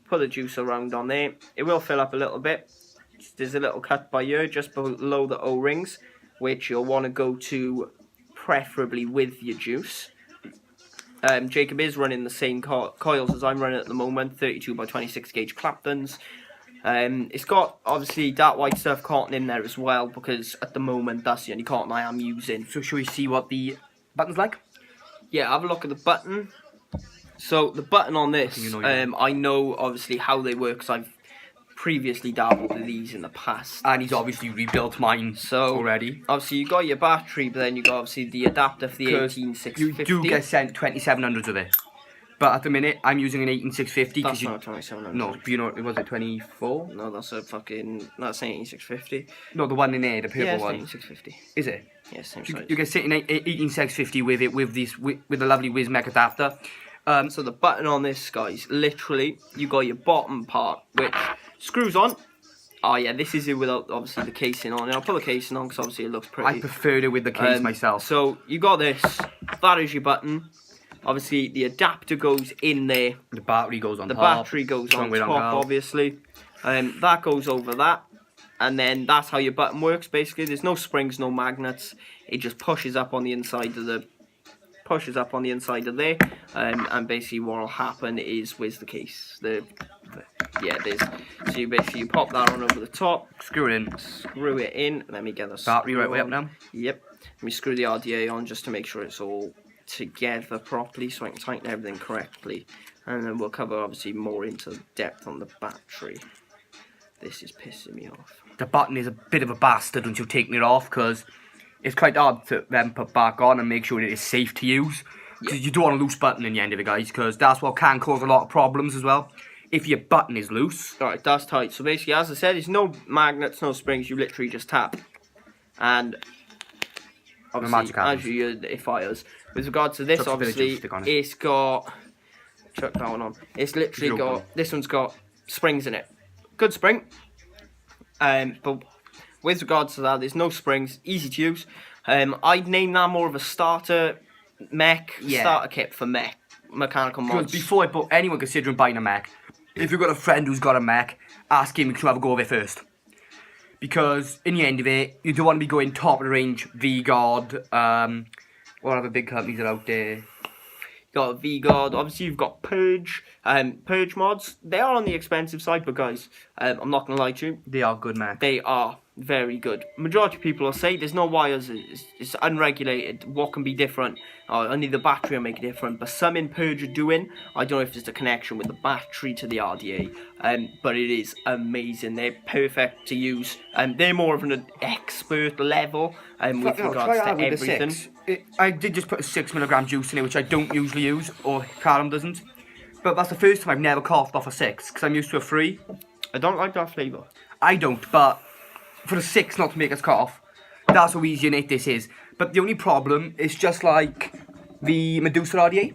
Speaker 2: Put the juice around on there. It will fill up a little bit. There's a little cut by here just below the O-rings, which you'll want to go to preferably with your juice. Jacob is running the same coils as I'm running at the moment, 32 by 26 gauge Claptons. It's got obviously that white stuff cotton in there as well, because at the moment that's the only cotton I am using.
Speaker 1: So shall we see what the button's like?
Speaker 2: Yeah, have a look at the button. So the button on this, I know obviously how they work because I've previously dabbled with these in the past.
Speaker 1: And he's obviously rebuilt mine already.
Speaker 2: Obviously you got your battery, but then you got obviously the adapter for the 18650.
Speaker 1: You do get sent 2700s of it. But at the minute, I'm using an 18650.
Speaker 2: That's not 2700.
Speaker 1: No, you know, was it 24?
Speaker 2: No, that's an 18650.
Speaker 1: No, the one in there, the purple one.
Speaker 2: 18650.
Speaker 1: Is it?
Speaker 2: Yeah, same size.
Speaker 1: You get sitting 18650 with it, with the lovely Mech adapter.
Speaker 2: So the button on this, guys, literally, you got your bottom part, which screws on. Oh yeah, this is it without obviously the casing on. And I'll put the casing on because obviously it looks pretty.
Speaker 1: I prefer it with the case myself.
Speaker 2: So you got this. That is your button. Obviously, the adapter goes in there.
Speaker 1: The battery goes on top.
Speaker 2: The battery goes on top, obviously. That goes over that. And then that's how your button works, basically. There's no springs, no magnets. It just pushes up on the inside of there. And basically what will happen is, where's the case? So you basically pop that on over the top.
Speaker 1: Screw it in.
Speaker 2: Screw it in. Let me get the
Speaker 1: battery right way up now.
Speaker 2: Yep. Let me screw the RDA on just to make sure it's all together properly so I can tighten everything correctly, and then we'll cover obviously more into depth on the battery. This is pissing me off.
Speaker 1: The button is a bit of a bastard once you've taken it off, because it's quite hard to then put back on and make sure it is safe to use. Because you don't want a loose button in the end of it, guys, because that's what can cause a lot of problems as well. If your button is loose.
Speaker 2: Alright, that's tight. So basically, as I said, there's no magnets, no springs, you literally just tap. And obviously, as it fires. With regard to this, obviously, it's got... Chuck that one on. It's literally got... This one's got springs in it. Good spring. But with regards to that, there's no springs. Easy to use. I'd name that more of a starter starter kit for Mech. Mechanical mods.
Speaker 1: Because before anyone considering buying a Mech, if you've got a friend who's got a Mech, ask him to have a go of it first. Because in the end of it, you don't want to be going top of the range, V-Guard, what other big companies are out there?
Speaker 2: You got V-Guard, obviously you've got Purge, Purge mods. They are on the expensive side, but guys, I'm not going to lie to you.
Speaker 1: They are good, man.
Speaker 2: They are very good. Majority of people will say there's no wires, it's unregulated. What can be different? Only the battery will make it different. But some in Purge are doing. I don't know if it's a connection with the battery to the RDA, but it is amazing. They're perfect to use. They're more of an expert level with regards to everything.
Speaker 1: I did just put a 6mg juice in it, which I don't usually use, or Callum doesn't. But that's the first time I've never coughed off a 6, because I'm used to a 3.
Speaker 2: I don't like that flavour.
Speaker 1: I don't, but for a 6 not to make us cough, that's how easy and it this is. But the only problem is just like the Medusa RDA.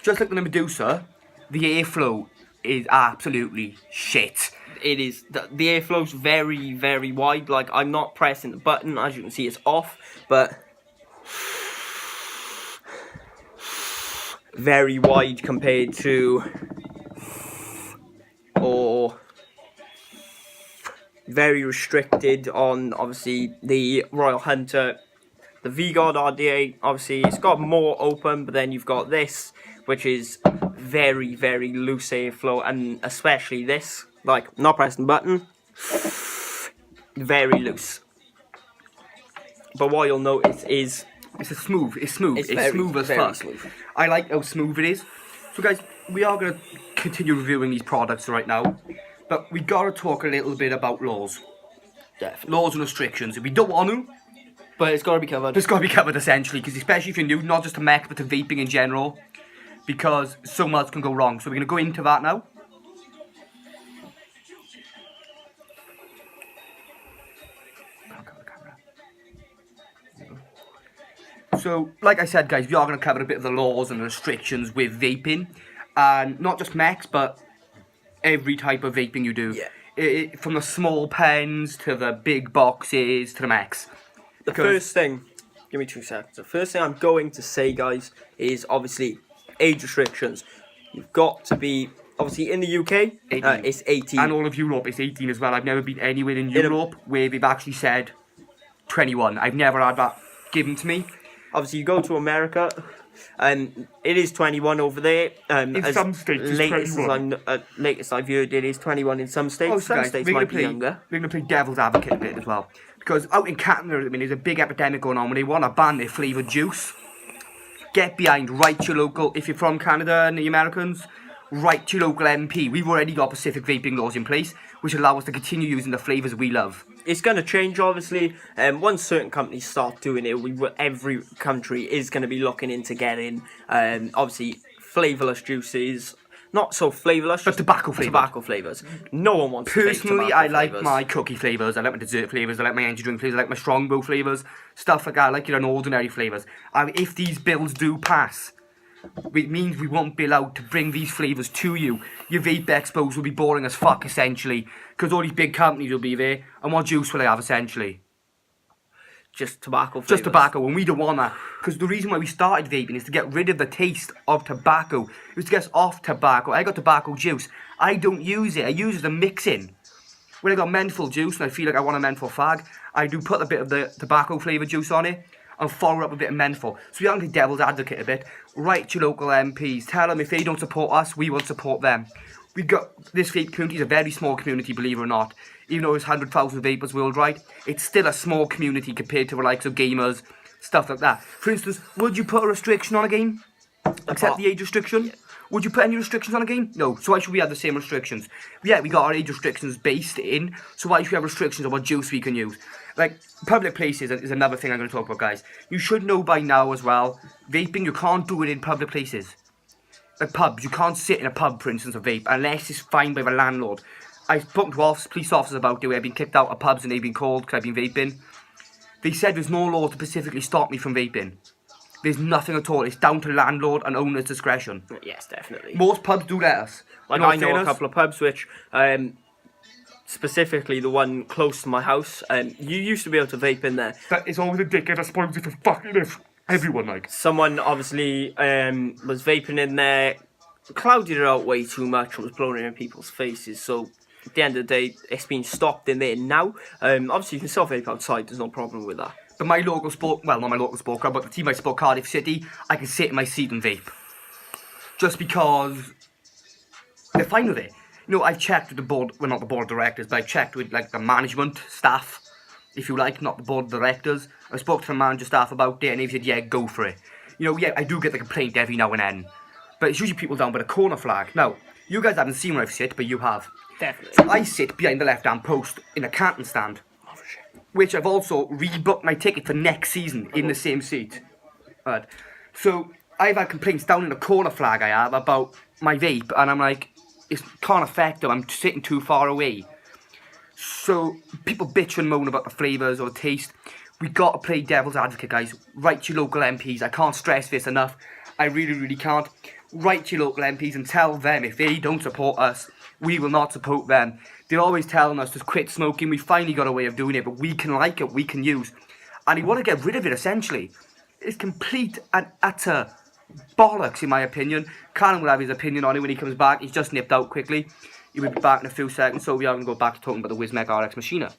Speaker 1: Just like the Medusa, the airflow is absolutely shit.
Speaker 2: It is. The airflow's very, very wide. Like, I'm not pressing the button. As you can see, it's off. But very wide compared to... Or... very restricted on, obviously, the Royal Hunter. The V-Guard RDA, obviously, it's got more open, but then you've got this, which is very, very loose airflow, and especially this, like, not pressing the button, very loose. but what you'll notice is
Speaker 1: It's smooth. It's smooth. It's
Speaker 2: very,
Speaker 1: smooth as
Speaker 2: very
Speaker 1: fuck.
Speaker 2: smooth.
Speaker 1: I like how smooth it is. So guys, we are gonna continue reviewing these products right now, but we gotta talk a little bit about laws.
Speaker 2: Definitely.
Speaker 1: Laws and restrictions. If we don't want to,
Speaker 2: But it's got to be covered.
Speaker 1: it's got to be covered essentially, because especially if you're new, not just to mech, but to vaping in general, because so much can go wrong. So we're going to go into that now. So, like I said, guys, we are going to cover a bit of the laws and restrictions with vaping, and not just mechs, but every type of vaping you do.
Speaker 2: Yeah.
Speaker 1: From the small pens to the big boxes to the mechs.
Speaker 2: The first thing, give me 2 seconds. The first thing I'm going to say, guys, is obviously age restrictions. You've got to be, obviously in the UK,
Speaker 1: 18.
Speaker 2: It's 18.
Speaker 1: And all of Europe is 18 as well. I've never been anywhere in Europe where they've actually said 21. I've never had that given to me.
Speaker 2: Obviously, you go to America, and it is 21 over there.
Speaker 1: In some states, it's 21.
Speaker 2: Latest I've heard, it is 21 in some states. Some
Speaker 1: guys,
Speaker 2: states might be younger.
Speaker 1: We're going to play devil's advocate a bit as well. Because out in Canada, I mean, there's a big epidemic going on when they want to ban their flavoured juice. Get behind, write to your local, if you're from Canada and the Americans, write to your local MP. We've already got specific vaping laws in place, which allow us to continue using the flavours we love.
Speaker 2: It's going to change, obviously. Once certain companies start doing it, every country is going to be looking into getting, obviously, flavourless juices. Not so flavourless,
Speaker 1: but tobacco flavours.
Speaker 2: Tobacco flavours. No one wants
Speaker 1: Personally, I like
Speaker 2: flavours.
Speaker 1: my cookie flavours, I like my dessert flavours, I like my energy drink flavours, I like my strongbow flavours, stuff like that. I like your ordinary flavours. And if these bills do pass, it means we won't be allowed to bring these flavours to you. Your vape expos will be boring as fuck, essentially, because all these big companies will be there, and what juice will they have, essentially?
Speaker 2: Just tobacco flavours.
Speaker 1: Just tobacco, and we don't want that. Because the reason why we started vaping is to get rid of the taste of tobacco. It was to get us off tobacco. I got tobacco juice. I don't use it. I use it as a mix-in. When I got menthol juice and I feel like I want a menthol fag, I do put a bit of the tobacco flavoured juice on it and follow up a bit of menthol. So we are going to devil's advocate a bit. Write to your local MPs. Tell them if they don't support us, we will support them. We got this vape community is a very small community, believe it or not. Even though there's 100,000 vapors worldwide, it's still a small community compared to the likes of gamers, stuff like that. For instance, would you put a restriction on a game? Except the age restriction? Yeah. Would you put any restrictions on a game? No. So why should we have the same restrictions? Yeah, we got our age restrictions based in, so why should we have restrictions on what juice we can use? Like, public places is another thing I'm going to talk about, guys. You should know by now as well, vaping, you can't do it in public places. Like pubs, you can't sit in a pub, for instance, and vape, unless it's fined by the landlord. I spoke to police officers about it, where I've been kicked out of pubs and they've been called because I've been vaping. They said there's no law to specifically stop me from vaping. There's nothing at all. It's down to landlord and owner's discretion.
Speaker 2: Yes, definitely.
Speaker 1: Most pubs do let us.
Speaker 2: Like, I know a couple of pubs which, specifically the one close to my house, you used to be able to vape in there.
Speaker 1: That is always a dickhead that spoils it for fucking everyone, like.
Speaker 2: Someone obviously was vaping in there, clouded it out way too much and was blowing it in people's faces, so at the end of the day, it's been stopped in there now. Obviously, you can still vape outside, there's no problem with that.
Speaker 1: But my local sport, well, not my local sport club, but the team I support, Cardiff City, I can sit in my seat and vape. Just because they're fine with it. You know, I've checked with the board, well, not the board of directors, but I've checked with, like, the management staff, if you like, not the board of directors. I spoke to the manager staff about it, and they said, yeah, go for it. You know, yeah, I do get the complaint every now and then. But it's usually people down by the corner flag. Now, you guys haven't seen where I sit, but you have.
Speaker 2: Definitely.
Speaker 1: So I sit behind the left-hand post in a canton stand, which I've also rebooked my ticket for next season in the same seat. Right. So I've had complaints down in the corner flag I have about my vape, and I'm like, it can't affect them, I'm sitting too far away. So people bitch and moan about the flavours or the taste. We got to play devil's advocate, guys. Write to your local MPs. I can't stress this enough. I really can't. Write to your local MPs and tell them if they don't support us, we will not support them. They're always telling us to quit smoking. We finally got a way of doing it, but we can like it, we can use. And they want to get rid of it, essentially. It's complete and utter bollocks, in my opinion. Callum will have his opinion on it when he comes back. He's just nipped out quickly. He will be back in a few seconds, so we are going to go back to talking about the Mech RX Machina.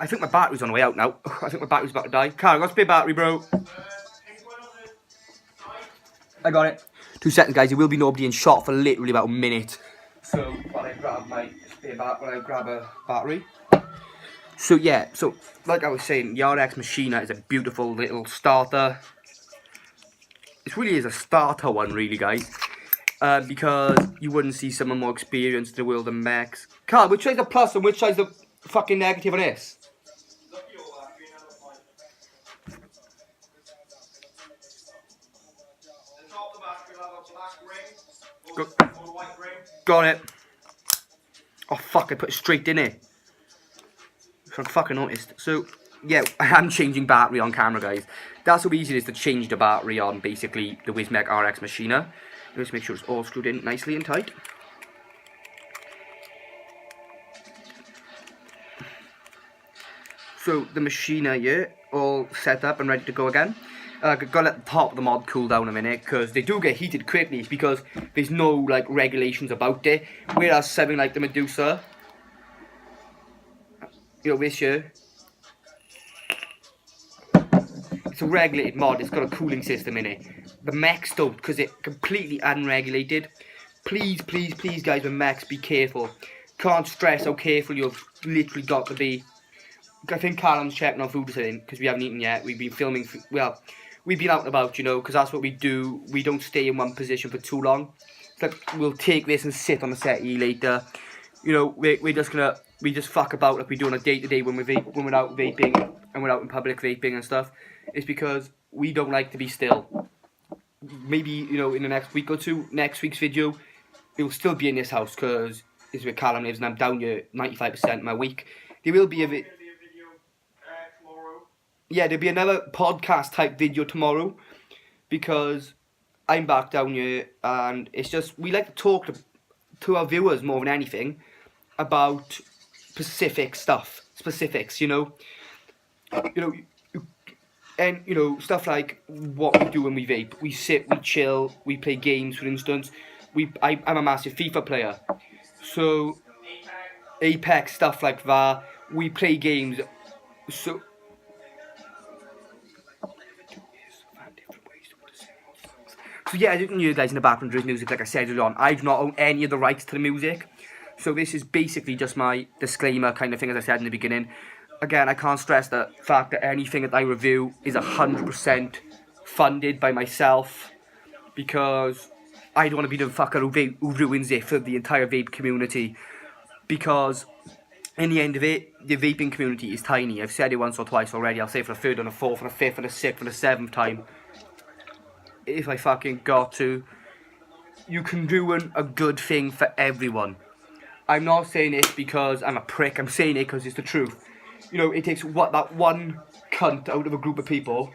Speaker 1: I think my battery's on the way out now. I think my battery's about to die. Carl, got a spare battery, bro. I got it. 2 seconds, guys. There will be nobody in shot for literally about a minute. So while I grab my spare battery, while I grab a battery. So yeah, so like I was saying, the RX Machina is a beautiful little starter. It really is a starter one, really, guys. Because you wouldn't see someone more experienced in the world of mechs. Carl, which side's the plus and which side's the fucking negative on this? Got it. Oh fuck, I put it straight in it. So I fucking noticed. So yeah, I am changing battery on camera, guys. That's how easy it is to change the battery on basically the Mech RX Machina. Just make sure it's all screwed in nicely and tight. So the Machina here, all set up and ready to go again. Gotta let the top of the mod cool down a minute, because they do get heated quickly because there's no like regulations about it. Whereas something like the Medusa, you know, this here, it's a regulated mod, it's got a cooling system in it. The mechs don't, because it's completely unregulated. Please, please, please guys with mechs, be careful. Can't stress how careful you've literally got to be. I think Callum's checking on food or something, because we haven't eaten yet. We've been filming, well, we've been out and about, you know, because that's what we do. We don't stay in one position for too long. It's like, we'll take this and sit on the settee later. You know, we just fuck about like we do on a day-to-day when we're out vaping and we're out in public vaping and stuff. It's because we don't like to be still. Maybe, you know, in the next week or two, next week's video, it will still be in this house, because this is where Callum lives and I'm down here 95% of my week. There will be a video tomorrow. Yeah, there'll be another podcast type video tomorrow, because I'm back down here and it's just, we like to talk to our viewers more than anything about specific stuff, specifics, you know. And, you know, stuff like what we do when we vape. We sit, we chill, we play games, for instance. I'm a massive FIFA player. So, Apex, stuff like that. We play games. So yeah, you can hear guys in the background, there's music, like I said earlier on. I do not own any of the rights to the music. So this is basically just my disclaimer kind of thing, as I said in the beginning. Again, I can't stress the fact that anything that I review is 100% funded by myself, because I don't want to be the fucker who ruins it for the entire vape community. Because in the end of it, the vaping community is tiny. I've said it once or twice already. I'll say it for the third and the fourth and the fifth and the sixth and the seventh time, if I fucking got to. You can ruin a good thing for everyone. I'm not saying this because I'm a prick. I'm saying it because it's the truth. You know, it takes that one cunt out of a group of people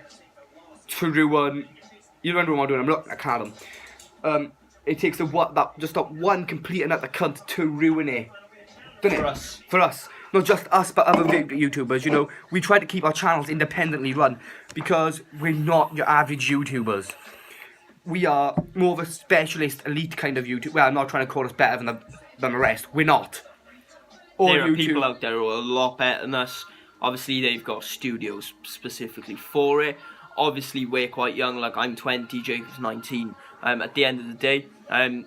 Speaker 1: to ruin. You remember what I'm doing? I'm looking at Callum. It takes that one complete and utter cunt to ruin it. Doesn't it? For us. Not just us, but other YouTubers. You know, we try to keep our channels independently run, because we're not your average YouTubers. We are more of a specialist, elite kind of YouTube. Well, I'm not trying to call us better than the rest. We're not.
Speaker 2: There are people out there who are a lot better than us. Obviously, they've got studios specifically for it. Obviously, we're quite young. Like, I'm 20, Jacob's 19. At the end of the day, I'm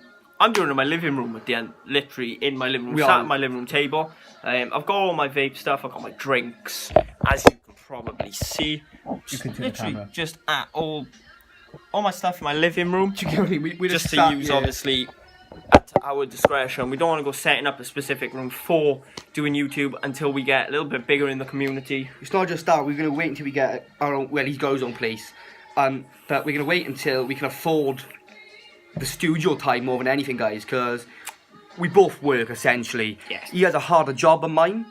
Speaker 2: doing it in my living room at the end. Literally in my living room, sat at my living room table. I've got all my vape stuff. I've got my drinks, as you can probably see. Literally just at all my stuff in my living room. We just to use, obviously, at our discretion. We don't want to go setting up a specific room for doing YouTube until we get a little bit bigger in the community.
Speaker 1: It's not just that, we're going to wait until we get our own, well, he's got his own place. But we're going to wait until we can afford the studio time more than anything, guys, because we both work, essentially.
Speaker 2: Yes.
Speaker 1: He has a harder job than mine,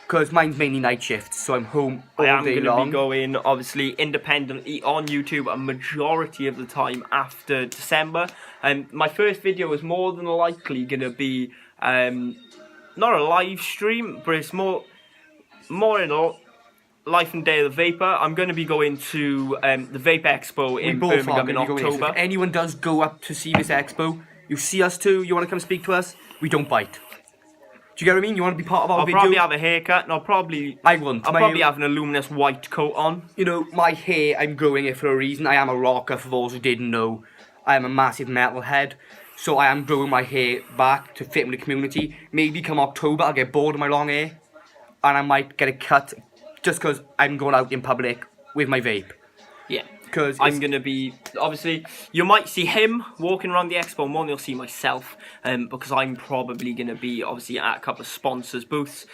Speaker 1: because mine's mainly night shifts, so I'm home all day long. I am going to
Speaker 2: be going, obviously, independently on YouTube a majority of the time after December. My first video is more than likely going to be not a live stream, but it's more in a life and day of the vapor. I'm going to be going to the Vape Expo in Birmingham in October.
Speaker 1: If anyone does go up to see this expo, you see us too, you want to come speak to us, we don't bite. Do you get what I mean? You want to be part of our
Speaker 2: I'll
Speaker 1: video?
Speaker 2: probably have a haircut, and I'll probably have an luminous white coat on.
Speaker 1: You know, my hair, I'm growing it for a reason. I am a rocker, for those who didn't know. I am a massive metalhead. So I am growing my hair back to fit in the community. Maybe come October, I'll get bored of my long hair. And I might get it cut just because I'm going out in public with my vape.
Speaker 2: Yeah.
Speaker 1: Because
Speaker 2: I'm going to be, obviously, you might see him walking around the expo more than you'll see myself, because I'm probably going to be, obviously, at a couple of sponsors' booths.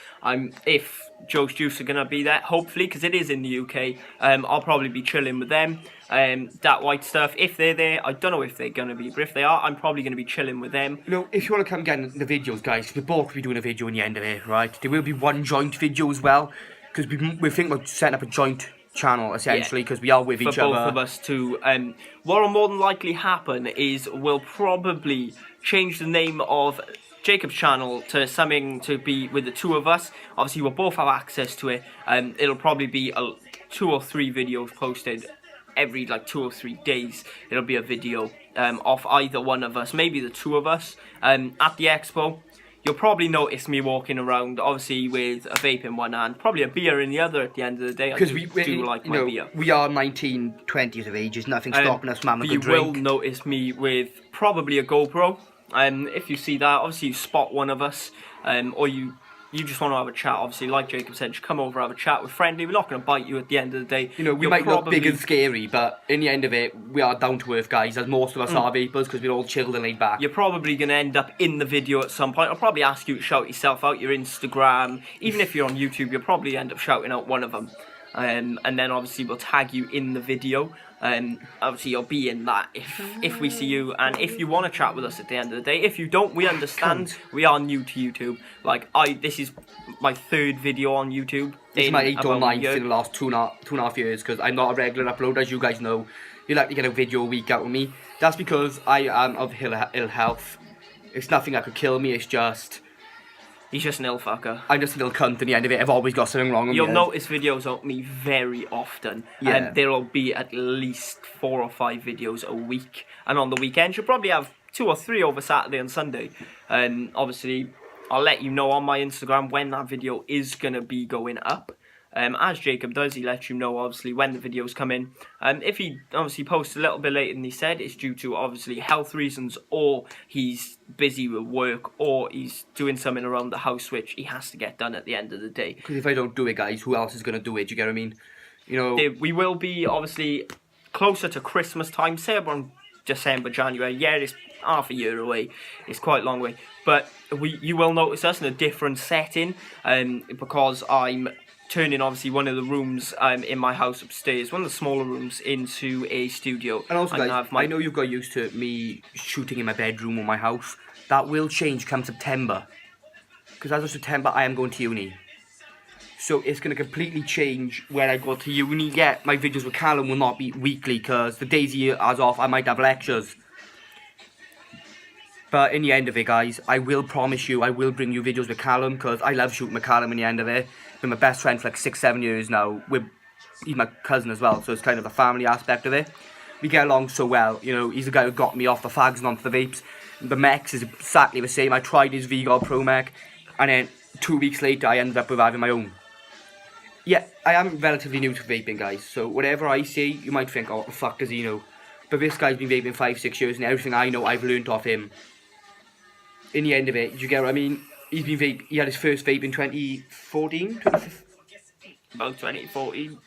Speaker 2: If Joe's Juice are going to be there, hopefully, because it is in the UK, I'll probably be chilling with them. That white stuff, if they're there, I don't know if they're going to be, but if they are, I'm probably going to be chilling with them.
Speaker 1: You know, if you want to come get in the videos, guys, we're both be doing a video in the end of it, right? There will be one joint video as well, because we're thinking about setting up a joint channel essentially, because we are with each other.
Speaker 2: For both of us to, what will more than likely happen is we'll probably change the name of Jacob's channel to something to be with the two of us. Obviously, we'll both have access to it. It'll probably be 2 or 3 videos posted every like 2 or 3 days. It'll be a video of either one of us, maybe the two of us, at the expo. You'll probably notice me walking around, obviously, with a vape in one hand, probably a beer in the other at the end of the day.
Speaker 1: Because
Speaker 2: we do like my beer.
Speaker 1: We are 19, 20s of age. There's nothing stopping us from having a good drink.
Speaker 2: You will notice me with probably a GoPro. If you see that, obviously you spot one of us, or you just want to have a chat. Obviously, like Jacob said, just come over, have a chat. We're friendly. We're not going to bite you at the end of the day.
Speaker 1: You know, we might look big and scary, but in the end of it, we are down to earth guys, as most of us are vapors, because we're all chilled and laid back.
Speaker 2: You're probably going to end up in the video at some point. I'll probably ask you to shout yourself out, your Instagram. Even if you're on YouTube, you'll probably end up shouting out one of them. And then obviously we'll tag you in the video. Obviously you'll be in that if we see you, and if you want to chat with us at the end of the day. If you don't, we understand. We are new to YouTube. Like this is my 3rd video on YouTube.
Speaker 1: This is my 8th or 9th in the last two and a half years, because I'm not a regular uploader, as you guys know. You like to get a video a week out with me. That's because I am of ill health. It's nothing that could kill me. It's just.
Speaker 2: He's just an ill fucker.
Speaker 1: I'm just an ill cunt in the end of it. I've always got something wrong with me.
Speaker 2: You'll notice videos of me very often.
Speaker 1: Yeah.
Speaker 2: There'll be at least 4 or 5 videos a week. And on the weekends, you'll probably have 2 or 3 over Saturday and Sunday. Obviously, I'll let you know on my Instagram when that video is going to be going up. As Jacob does, he lets you know, obviously, when the videos come in. If he obviously posts a little bit later than he said, it's due to, obviously, health reasons, or he's busy with work, or he's doing something around the house which he has to get done at the end of the day.
Speaker 1: Because if I don't do it, guys, who else is going to do it? Do you get what I mean? You know,
Speaker 2: we will be, obviously, closer to Christmas time, say around December, January. Yeah, it's half a year away. It's quite a long way. But you will notice us in a different setting, because I'm turning obviously one of the rooms in my house upstairs, one of the smaller rooms, into a studio.
Speaker 1: And also, guys, I know you've got used to me shooting in my bedroom or my house. That will change come September, because as of September I am going to uni. So it's going to completely change when I go to uni. Yeah, my videos with Callum will not be weekly, because the days he has off I might have lectures. But in the end of it, guys, I will promise you, I will bring you videos with Callum, because I love shooting with Callum in the end of it. Been my best friend for like 6-7 years now. He's my cousin as well, so it's kind of the family aspect of it. We get along so well. You know, he's the guy who got me off the fags and onto the vapes. The Mechs is exactly the same. I tried his V-God Pro Mech, and then 2 weeks later I ended up with having my own. Yeah, I am relatively new to vaping, guys, so whatever I say, you might think, oh, what the fuck does he know? But this guy's been vaping 5-6 years, and everything I know I've learnt off him. In the end of it, do you get what I mean? He had his first vape in 2014?
Speaker 2: About 2014.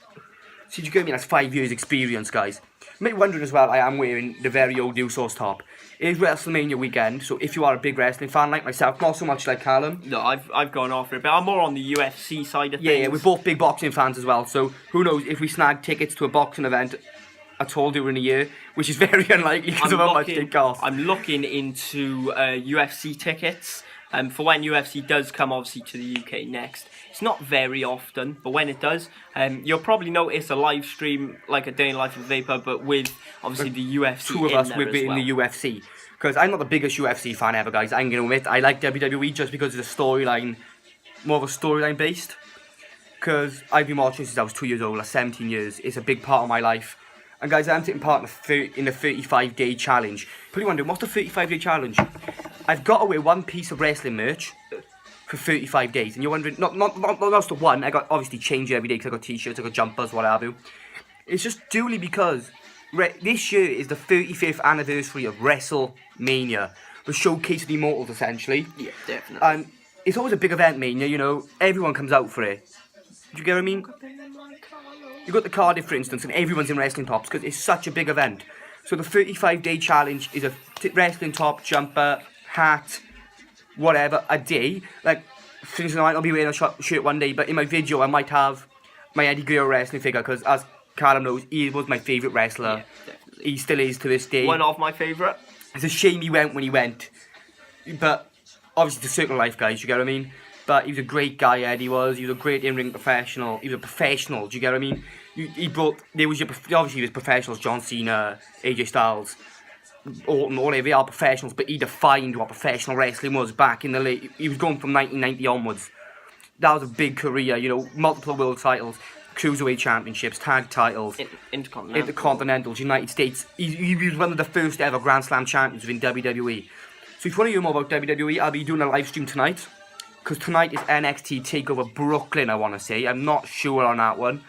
Speaker 1: So you get what I mean? That's 5 years experience, guys. You might be wondering as well, I am wearing the very old Usos top. It is WrestleMania weekend, so if you are a big wrestling fan like myself, not so much like Callum.
Speaker 2: No, I've gone off it, but I'm more on the UFC side of things.
Speaker 1: Yeah, we're both big boxing fans as well, so who knows if we snag tickets to a boxing event at all during a year, which is very unlikely because of how much they cost.
Speaker 2: I'm looking into UFC tickets. For when UFC does come, obviously, to the UK next. It's not very often, but when it does, you'll probably notice a live stream, like a day in life of Vapor, but with, obviously, the UFC
Speaker 1: two of us will be in the UFC. Because I'm not the biggest UFC fan ever, guys. I'm going to admit, I like WWE just because of the storyline, more of a storyline based. Because I've been watching since I was 2 years old, like 17 years. It's a big part of my life. And guys, I'm taking part in the 35-day challenge. Probably wondering, what's the 35-day challenge? I've got to wear one piece of wrestling merch for 35 days. And you're wondering, not the one, I got obviously change every day because I got t-shirts, I got jumpers, what have you. It's just purely because this year is the 35th anniversary of WrestleMania, the showcase of the Immortals, essentially.
Speaker 2: Yeah, definitely.
Speaker 1: And it's always a big event, Mania, you know, everyone comes out for it. Do you get what I mean? You got the Cardiff, for instance, and everyone's in wrestling tops because it's such a big event. So the 35-day challenge is a wrestling top, jumper, hat, whatever, a day. Like, for instance, I might not be wearing a shirt one day, but in my video I might have my Eddie Guerrero wrestling figure because, as Callum knows, he was my favourite wrestler.
Speaker 2: Yeah,
Speaker 1: he still is to this day.
Speaker 2: One of my favourite.
Speaker 1: It's a shame he went when he went. But, obviously, it's a circle of life, guys, you get what I mean? But he was a great guy, Eddie was. He was a great in-ring professional. He was a professional, do you get what I mean? Obviously, there's professionals, John Cena, AJ Styles, Orton, all they are professionals, but he defined what professional wrestling was back in the late. He was going from 1990 onwards. That was a big career, you know, multiple world titles, cruiserweight championships, tag titles, intercontinentals, United States. He was one of the first ever Grand Slam champions within WWE. So if you want to hear more about WWE, I'll be doing a live stream tonight. Because tonight is NXT TakeOver Brooklyn, I want to say. I'm not sure on that one.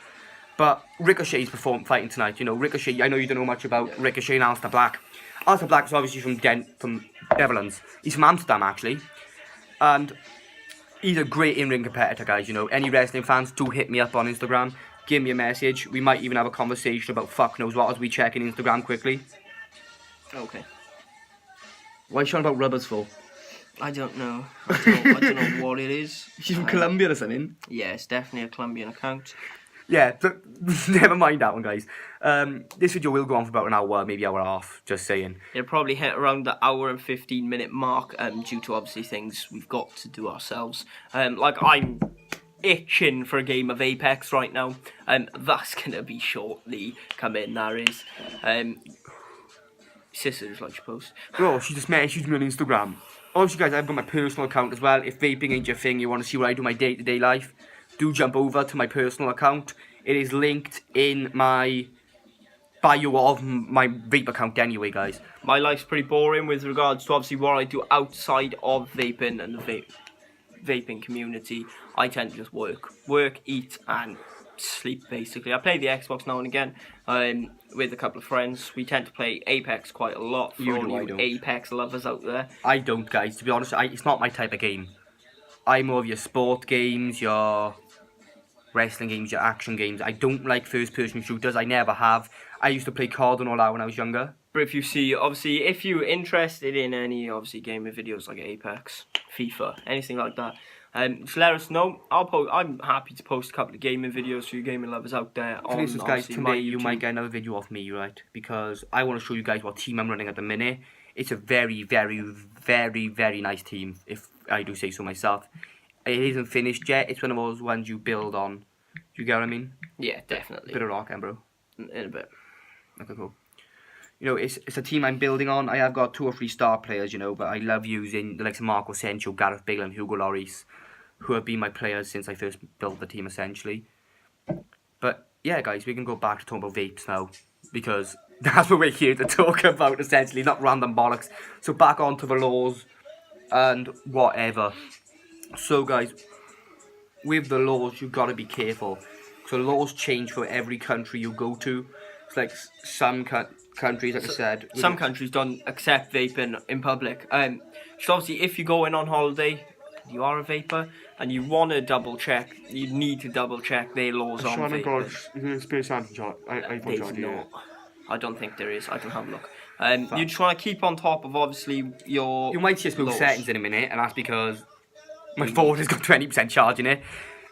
Speaker 1: But Ricochet's fighting tonight. You know, Ricochet, I know you don't know much about Ricochet and Aleister Black. Aleister Black is obviously from Netherlands. He's from Amsterdam, actually. And he's a great in-ring competitor, guys. You know, any wrestling fans, do hit me up on Instagram. Give me a message. We might even have a conversation about fuck knows what as we check in Instagram quickly.
Speaker 2: Okay.
Speaker 1: Why are you shouting about rubbers for?
Speaker 2: I don't know. I don't know what it is.
Speaker 1: She's from Colombia or something?
Speaker 2: Yeah, it's definitely a Colombian account.
Speaker 1: Yeah, never mind that one, guys. This video will go on for about an hour, maybe hour and a half, just saying.
Speaker 2: It'll probably hit around the hour and 15-minute mark, due to obviously things we've got to do ourselves. Like, I'm itching for a game of Apex right now. That's going to be shortly coming, that is. Sister just like to post.
Speaker 1: Bro, she just messaged me on Instagram. Obviously, guys, I've got my personal account as well. If vaping ain't your thing, you want to see what I do my day-to-day life, do jump over to my personal account. It is linked in my bio of my vape account anyway, guys.
Speaker 2: My life's pretty boring with regards to obviously what I do outside of vaping and the vaping community. I tend to just work, eat, and sleep, basically. I play the Xbox now and again with a couple of friends. We tend to play Apex quite a lot for all you Apex lovers out there.
Speaker 1: I don't, guys. To be honest, it's not my type of game. I'm more of your sport games, your wrestling games, your action games. I don't like first-person shooters. I never have. I used to play COD and all that when I was younger.
Speaker 2: But if you see, obviously, if you're interested in any, obviously, gaming videos like Apex, FIFA, anything like that, just let us know. I'm happy to post a couple of gaming videos for you gaming lovers out there.
Speaker 1: For instance, guys, today you might get another video off me, right? Because I want to show you guys what team I'm running at the minute. It's a very, very, very, very nice team, if I do say so myself. It isn't finished yet. It's one of those ones you build on. Do you get what I mean?
Speaker 2: Yeah, definitely.
Speaker 1: Bit of rock, bro.
Speaker 2: In a bit.
Speaker 1: Okay, cool. You know, it's a team I'm building on. I have got 2 or 3 star players, you know, but I love using the likes of Marco Sancho, Gareth Bale and Hugo Lloris, who have been my players since I first built the team, essentially. But, yeah, guys, we can go back to talking about vapes now, because that's what we're here to talk about, essentially, not random bollocks. So back onto the laws and whatever. So, guys, with the laws, you've got to be careful. So laws change for every country you go to. It's like some countries, like I said.
Speaker 2: Some countries don't accept vaping in public. So obviously, if you're going on holiday, you are a vapor, and you want to double check, you need to double check their laws on vaping. There's not. I don't think there is. I can have a look. You just want to keep on top of obviously your.
Speaker 1: You might see us move settings in a minute, and that's because my phone has got 20% charge in it.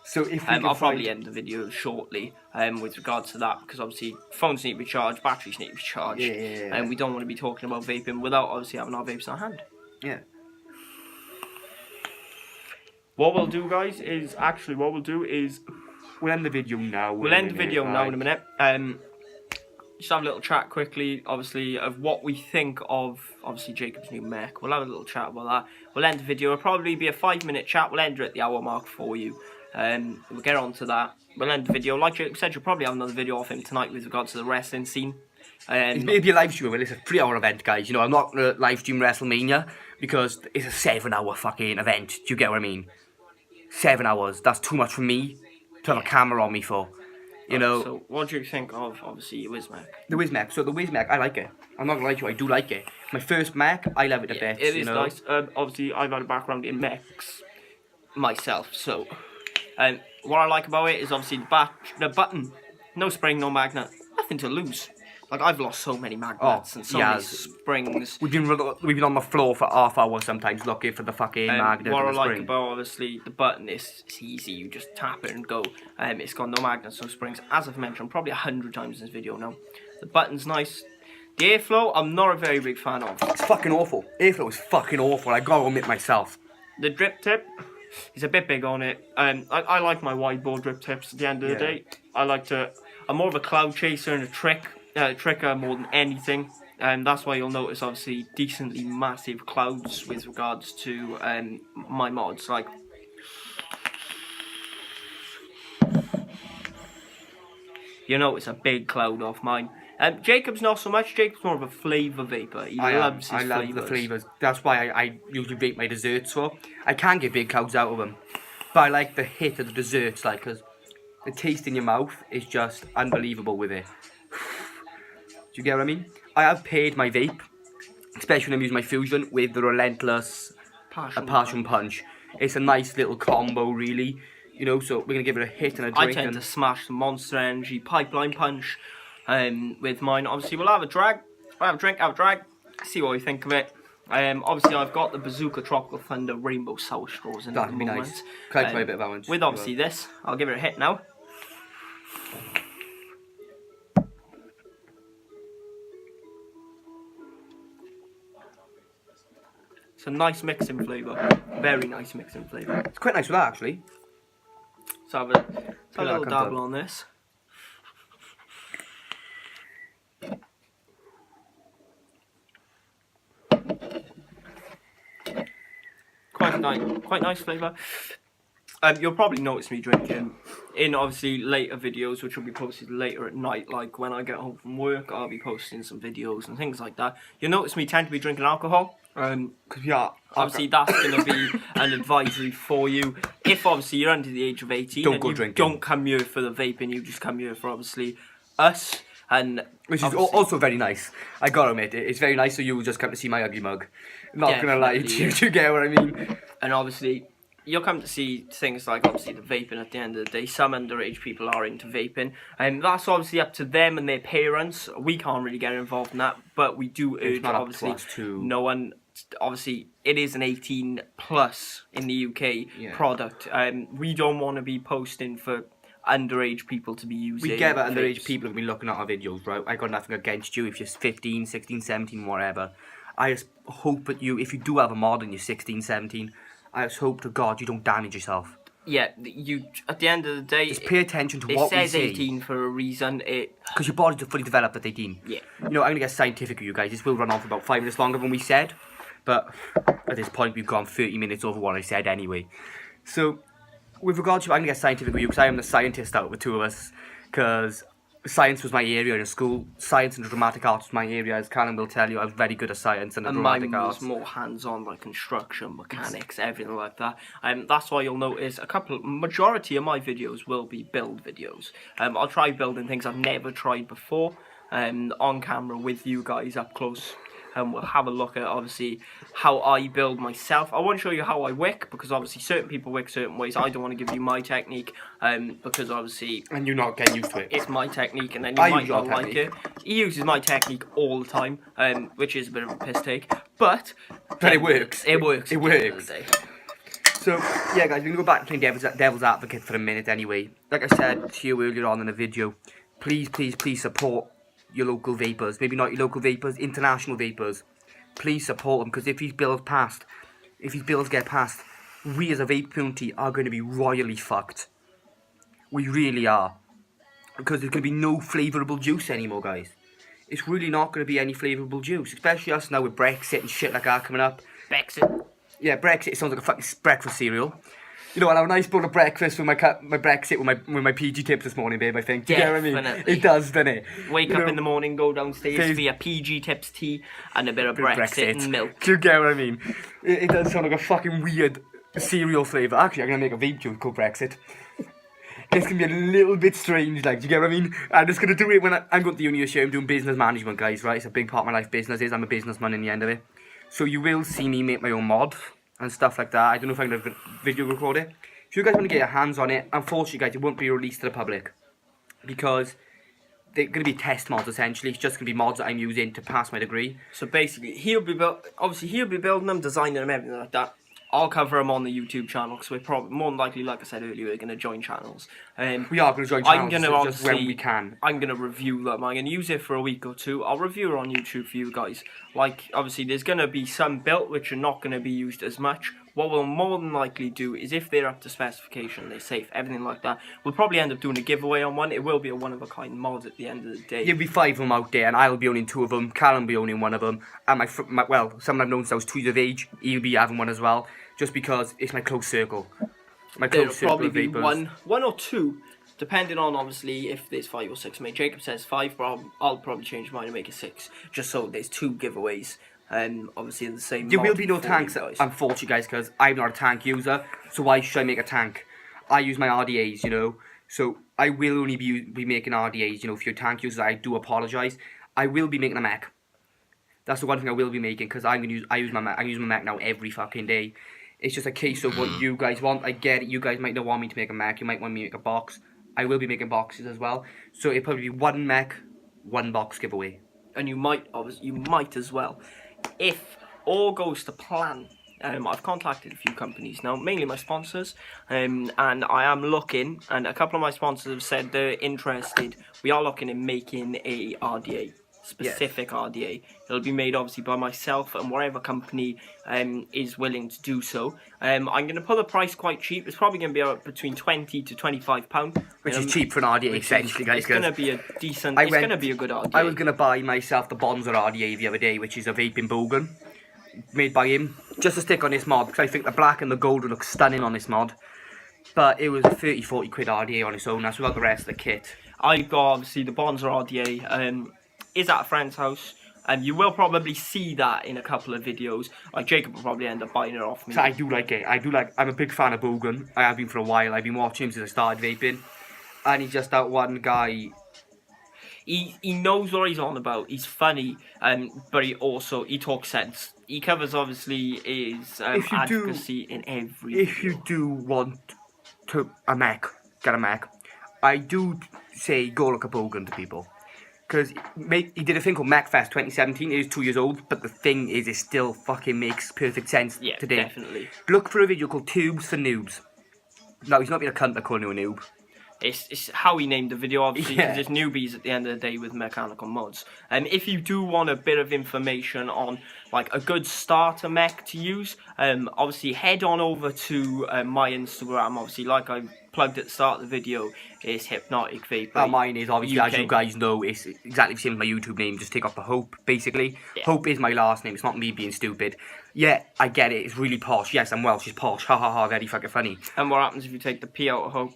Speaker 1: So if
Speaker 2: I'll probably end the video shortly with regards to that, because obviously phones need to be charged, batteries need to be charged, and we don't want to be talking about vaping without obviously having our vapes in our hand.
Speaker 1: Yeah.
Speaker 2: What we'll do, guys, is
Speaker 1: we'll end the video now.
Speaker 2: We'll end the video now in a minute. Just have a little chat quickly, obviously, of what we think of, obviously, Jacob's new Mech. We'll have a little chat about that. We'll end the video. It'll probably be a 5-minute chat. We'll end it at the hour mark for you. We'll get on to that. We'll end the video. Like Jacob said, you'll probably have another video of him tonight with regards to the wrestling scene.
Speaker 1: It's maybe a live stream, but it's a 3-hour event, guys. You know, I'm not going to live stream WrestleMania because it's a 7-hour fucking event. Do you get what I mean? 7 hours. That's too much for me to have a camera on me for. You know.
Speaker 2: So, what do you think of, obviously, your Mech?
Speaker 1: The Mech. So the Mech, I like it. I'm not gonna lie to you, I do like it. My first Mech, I love it a bit.
Speaker 2: It is
Speaker 1: know?
Speaker 2: nice. Obviously, I've had a background in mechs myself, so what I like about it is obviously the button, no spring, no magnet, nothing to lose. Like, I've lost so many magnets and so many springs.
Speaker 1: We've been on the floor for half hour sometimes looking for the fucking magnet.
Speaker 2: What I
Speaker 1: and the
Speaker 2: like
Speaker 1: spring.
Speaker 2: about, obviously, the button is it's easy. You just tap it and go. It's got no magnets, no springs. As I've mentioned probably 100 times in this video now. The button's nice. The airflow, I'm not a very big fan of.
Speaker 1: It's fucking awful. Airflow is fucking awful. I gotta admit myself.
Speaker 2: The drip tip is a bit big on it. I like my wide bore drip tips at the end of the day. I'm more of a cloud chaser and a tricker more than anything. And that's why you'll notice obviously decently massive clouds with regards to my mods. Like, you notice a big cloud off mine. Jacob's not so much. Jacob's more of a flavour vapor. I love
Speaker 1: the flavours. That's why I usually vape my desserts for. I can get big clouds out of them, but I like the hit of the desserts, like, because the taste in your mouth is just unbelievable with it. Do you get what I mean? I have paired my vape, especially when I'm using my Fusion, with the Relentless Passion Punch. It's a nice little combo, really. You know, so we're going to give it a hit and a drink.
Speaker 2: I tend to smash the Monster Energy Pipeline Punch with mine. Obviously, we'll have a drag. We'll have a drink, have a drag, see what we think of it. Obviously, I've got the Bazooka Tropical Thunder Rainbow Sour Straws in
Speaker 1: That'd be nice. Can I try a bit of that one?
Speaker 2: With obviously this, I'll give it a hit now. It's a nice mixing flavour. Very nice mixing flavour.
Speaker 1: It's quite nice with that, actually.
Speaker 2: So have a little dabble on this. Quite nice flavour. You'll probably notice me drinking in obviously later videos, which will be posted later at night. Like when I get home from work, I'll be posting some videos and things like that. You'll notice me tend to be drinking alcohol. Obviously that's going to be an advisory for you. If obviously you're under the age of 18,
Speaker 1: don't go drinking.
Speaker 2: Don't come here for the vaping. You just come here for obviously us. And
Speaker 1: which is also very nice. I gotta admit, it's very nice. So you will just come to see my ugly mug. Not gonna lie to you. Do you get what I mean?
Speaker 2: And obviously, you'll come to see things like obviously the vaping at the end of the day. Some underage people are into vaping, and that's obviously up to them and their parents. We can't really get involved in that, but we do urge obviously no one. Obviously, it is an 18 plus in the UK product. We don't want to be posting for underage people to be using.
Speaker 1: We get that underage people have been looking at our videos, right? I got nothing against you if you're 15, 16, 17, whatever. I just hope that you, if you do have a mod and you're 16, 17, I just hope to God you don't damage yourself.
Speaker 2: Yeah, you, at the end of the day,
Speaker 1: just pay attention to what we say.
Speaker 2: It says 18 for a reason.
Speaker 1: Because your body's fully developed at 18.
Speaker 2: Yeah.
Speaker 1: You know, I'm going to get scientific with you guys. This will run on for about 5 minutes longer than we said. But at this point, we've gone 30 minutes over what I said anyway. So, with regards to, I'm going to get scientific with you because I am the scientist out of the two of us. Because science was my area in school. Science and dramatic arts was my area. As Callum will tell you, I was very good at science and dramatic arts.
Speaker 2: Mine was more hands-on, like construction, mechanics, everything like that. That's why you'll notice majority of my videos will be build videos. I'll try building things I've never tried before on camera with you guys up close. We'll have a look at obviously how I build myself. I won't show you how I wick because obviously certain people wick certain ways. I don't want to give you my technique because obviously
Speaker 1: and you're not getting used to it.
Speaker 2: It's my technique, and then you might not like it. He uses my technique all the time, which is a bit of a piss take, but
Speaker 1: it works.
Speaker 2: It works.
Speaker 1: It works. So yeah, guys, we're gonna go back to playing devil's advocate for a minute anyway. Like I said to you earlier on in the video, please support your local vapors, maybe not your local vapors, international vapors. Please support them because if these bills get passed, we as a vape community are going to be royally fucked. We really are, because there's going to be no flavourable juice anymore, guys. It's really not going to be any flavourable juice, especially us now with Brexit and shit like that coming up.
Speaker 2: Brexit.
Speaker 1: Yeah, Brexit sounds like a fucking breakfast cereal. You know, I'll have a nice bowl of breakfast with my Brexit with my PG tips this morning, babe, I think. Do you get what I mean? It does, doesn't it?
Speaker 2: Wake up in the morning, go downstairs for your PG tips tea and a bit of Brexit and milk.
Speaker 1: Do you get what I mean? It does sound like a fucking weird cereal flavour. Actually, I'm going to make a vape juice called Brexit. It's going to be a little bit strange, like, do you get what I mean? I'm just going to do it when I'm going to the uni this year. I'm doing business management, guys, right? It's a big part of my life, business is. I'm a businessman in the end of it. So you will see me make my own mod and stuff like that. I don't know if I'm going to video record it. If you guys want to get your hands on it, unfortunately, guys, it won't be released to the public. Because they're going to be test mods, essentially. It's just going to be mods that I'm using to pass my degree.
Speaker 2: So basically, he'll be building them, designing them, everything like that. I'll cover them on the YouTube channel because we're probably more than likely, like I said earlier, we're going to join channels.
Speaker 1: We are going to join channels just when we can.
Speaker 2: I'm going to review them. I'm going to use it for a week or two. I'll review it on YouTube for you guys. Like, obviously, there's going to be some built which are not going to be used as much. What we'll more than likely do is if they're up to specification, they're safe, everything like that, we'll probably end up doing a giveaway on one. It will be a one-of-a-kind mod at the end of the day.
Speaker 1: There'll be 5 of them out there, and I'll be owning 2 of them. Callum will be owning 1 of them. And someone I've known since I was 2 years of age, he'll be having one as well. Just because it's my close circle.
Speaker 2: There'll probably be one or two, depending on, obviously, if there's 5 or 6. I mean, Jacob says 5, but I'll probably change mine and make it 6. Just so there's 2 giveaways. And obviously the same.
Speaker 1: There will be no tanks, unfortunately, guys, because I'm not a tank user. So why should I make a tank? I use my RDAs, you know. So I will only be making RDAs. You know, if you're a tank user, I do apologise. I will be making a mech. That's the one thing I will be making because I use my mech now every fucking day. It's just a case of what you guys want. I get it. You guys might not want me to make a mech. You might want me to make a box. I will be making boxes as well. So it'll probably be 1 mech, 1 box giveaway.
Speaker 2: And you might as well. If all goes to plan, I've contacted a few companies now, mainly my sponsors, and I am looking, and a couple of my sponsors have said they're interested. We are looking at making a RDA. Specific RDA. It'll be made obviously by myself and whatever company is willing to do so. I'm going to put the price quite cheap. It's probably going to be between £20 to £25,
Speaker 1: which is cheap for an RDA essentially, guys.
Speaker 2: It's going to be a decent. It's going to be a good RDA.
Speaker 1: I was going to buy myself the Bonzer RDA the other day, which is a vaping Bogan made by him, just to stick on this mod because I think the black and the gold would look stunning on this mod. But it was 30-40 quid RDA on its own. That's without the rest of the kit.
Speaker 2: I've got obviously the Bonzer RDA. Is at a friend's house, and you will probably see that in a couple of videos. Like Jacob will probably end up buying it off me.
Speaker 1: So I do like it. I'm a big fan of Bogan. I have been for a while. I've been watching him since I started vaping, and he's just that one guy.
Speaker 2: He knows what he's on about. He's funny, but he talks sense. He covers obviously his advocacy in every.
Speaker 1: If you do want to get a mech, I do say go look at Bogan to people. Because he did a thing called MechFest 2017. It is 2 years old, but the thing is, it still fucking makes perfect sense today.
Speaker 2: Yeah, definitely.
Speaker 1: Look for a video called Tubes for Noobs. No, he's not being a cunt to call him a noob.
Speaker 2: It's how he named the video, obviously, because it's newbies at the end of the day with mechanical mods. If you do want a bit of information on like a good starter mech to use, obviously head on over to my Instagram. Obviously, like I plugged at the start of the video, is Hypnotic Vapor.
Speaker 1: Mine is obviously, as you guys know, it's exactly the same as my YouTube name. Just take off the Hope, basically. Yeah. Hope is my last name. It's not me being stupid. Yeah, I get it. It's really posh. Yes, I'm Welsh. It's posh. Ha ha ha. Very fucking funny.
Speaker 2: And what happens if you take the P out of Hope?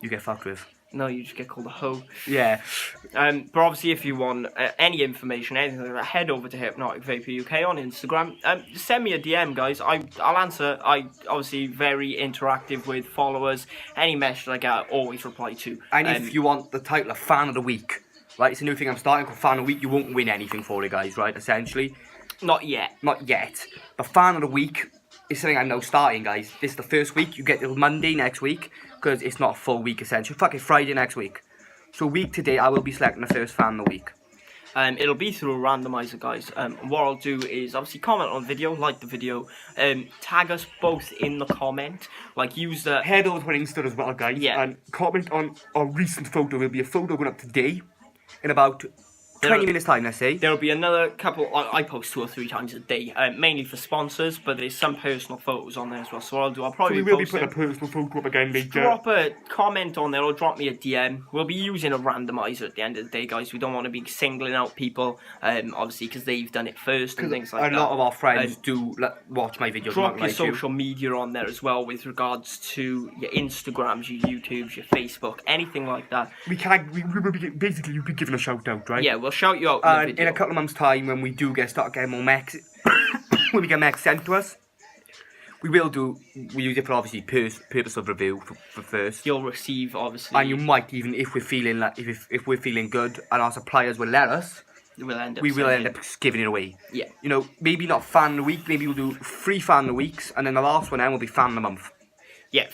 Speaker 1: You get fucked with.
Speaker 2: No, you just get called a hoe.
Speaker 1: Yeah.
Speaker 2: But obviously, if you want any information, anything like that, head over to Hypnotic Vapor UK on Instagram. Just send me a DM, guys. I'll answer. I obviously very interactive with followers. Any message I get, I always reply to.
Speaker 1: And if you want the title of Fan of the Week, right? It's a new thing I'm starting called Fan of the Week. You won't win anything for it, guys, right? Essentially.
Speaker 2: Not yet.
Speaker 1: Not yet. But Fan of the Week is something I'm now starting, guys. This is the first week. You get till Monday next week. Because it's not a full week, essentially. Fuck it, Friday next week. So week today, I will be selecting the first fan of the week.
Speaker 2: It'll be through a randomizer, guys. What I'll do is obviously comment on the video, like the video, tag us both in the comment. Like use the
Speaker 1: head over to our Insta as well, guys. Yeah. And comment on our recent photo. There'll be a photo going up today in about 20 minutes time, let's say.
Speaker 2: There'll be another couple. I post 2 or 3 times a day, mainly for sponsors, but there's some personal photos on there as well. So what I'll do, I'll probably
Speaker 1: so we will be putting a personal photo up again later.
Speaker 2: Drop a comment on there or drop me a DM. We'll be using a randomizer at the end of the day, guys. We don't want to be singling out people, obviously, because they've done it first and things like that.
Speaker 1: A lot of our friends do watch my videos.
Speaker 2: Drop your social media on there as well with regards to your Instagrams, your YouTubes, your Facebook, anything like that.
Speaker 1: We will be basically you'll be giving a shout out, right?
Speaker 2: Yeah, we'll shout you out
Speaker 1: in a couple of months' time when we do start getting more mechs, when we get mechs sent to us, We use it for obviously purpose of review for first.
Speaker 2: You'll receive obviously.
Speaker 1: And you might even, if we're feeling like, if we're feeling good, and our suppliers will let us, we will end up giving it away.
Speaker 2: Yeah.
Speaker 1: You know, maybe not fan of the week. Maybe we'll do 3 fan of the weeks, and then the last one then will be fan of the month.
Speaker 2: Yeah,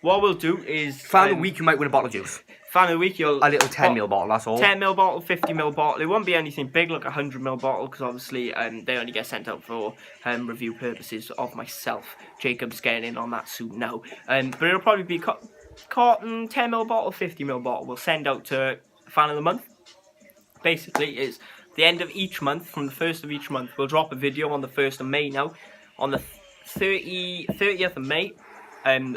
Speaker 2: what we'll do is
Speaker 1: fan of the week. You might win a bottle of juice.
Speaker 2: Fan of the week, you'll
Speaker 1: a little 10ml bottle. That's all.
Speaker 2: 10ml bottle, 50ml bottle. It won't be anything big like a 100ml bottle because obviously they only get sent out for review purposes of myself. Jacob's getting in on that soon now. But it'll probably be cotton 10ml bottle, 50ml bottle. We'll send out to fan of the month. Basically, is the end of each month, from the 1st of each month, we'll drop a video on the 1st of May now. On the 30th of May,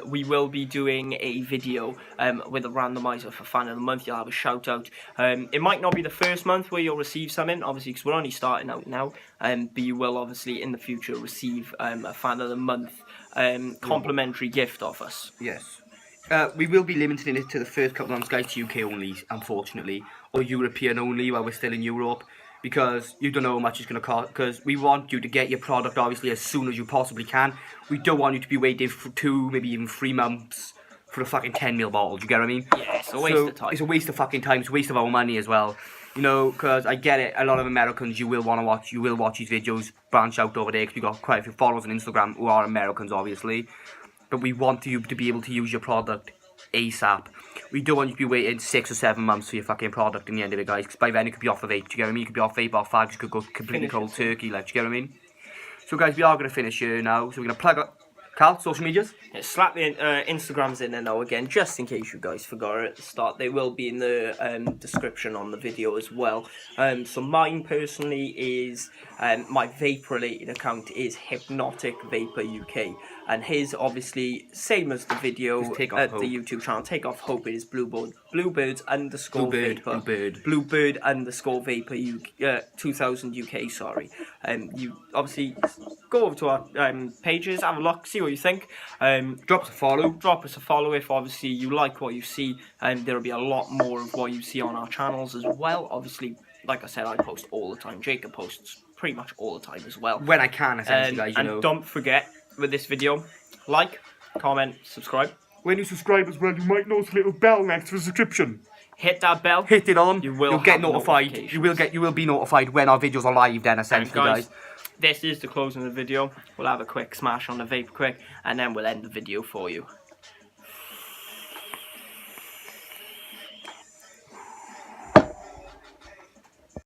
Speaker 2: we will be doing a video with a randomizer for fan of the month. You'll have a shout out. It might not be the first month where you'll receive something, obviously, because we're only starting out now. But you will obviously in the future receive a fan of the month complimentary gift off us.
Speaker 1: Yes. We will be limiting it to the first couple of months, guys, to UK only, unfortunately, or European only while we're still in Europe. Because you don't know how much it's going to cost. Because we want you to get your product, obviously, as soon as you possibly can. We don't want you to be waiting for 2, maybe even 3 months for a fucking 10ml bottle. Do you get what I mean?
Speaker 2: Yeah, it's a waste of time.
Speaker 1: It's a waste of fucking time. It's a waste of our money as well. You know, because I get it. A lot of Americans, you will watch these videos, branch out over there. Because we've got quite a few followers on Instagram who are Americans, obviously. But we want you to be able to use your product ASAP. We don't want you to be waiting 6 or 7 months for your fucking product in the end of it, guys. Because by then it could be off of vape. Do you get what I mean? You could be off vape, off fags. You could go completely cold turkey. Like, do you get what I mean? So, guys, we are going to finish here now. So, we're going to plug up. Carl, social medias?
Speaker 2: Yeah, slap the Instagrams in there now again, just in case you guys forgot it at the start. They will be in the description on the video as well. So mine personally is, my vape-related account is Hypnotic Vapor UK. And his, obviously, same as the video at the YouTube channel, Take Off Hope, it is Bluebird underscore Vapor. Bluebird underscore Vapor 2000 UK, sorry. You obviously go over to our pages, have a look, see what you think.
Speaker 1: Drop us a follow.
Speaker 2: Drop us a follow if obviously you like what you see. And there'll be a lot more of what you see on our channels as well. Obviously, like I said, I post all the time. Jacob posts pretty much all the time as well.
Speaker 1: When I can, essentially, guys, you know.
Speaker 2: And don't forget, with this video, like, comment, subscribe.
Speaker 1: When you subscribe as well, you might notice a little bell next to the subscription.
Speaker 2: Hit that bell.
Speaker 1: Hit it on.
Speaker 2: You'll
Speaker 1: get notified. You will be notified when our videos are live. Then, essentially, guys.
Speaker 2: This is the closing of the video. We'll have a quick smash on the vape quick, and then we'll end the video for you.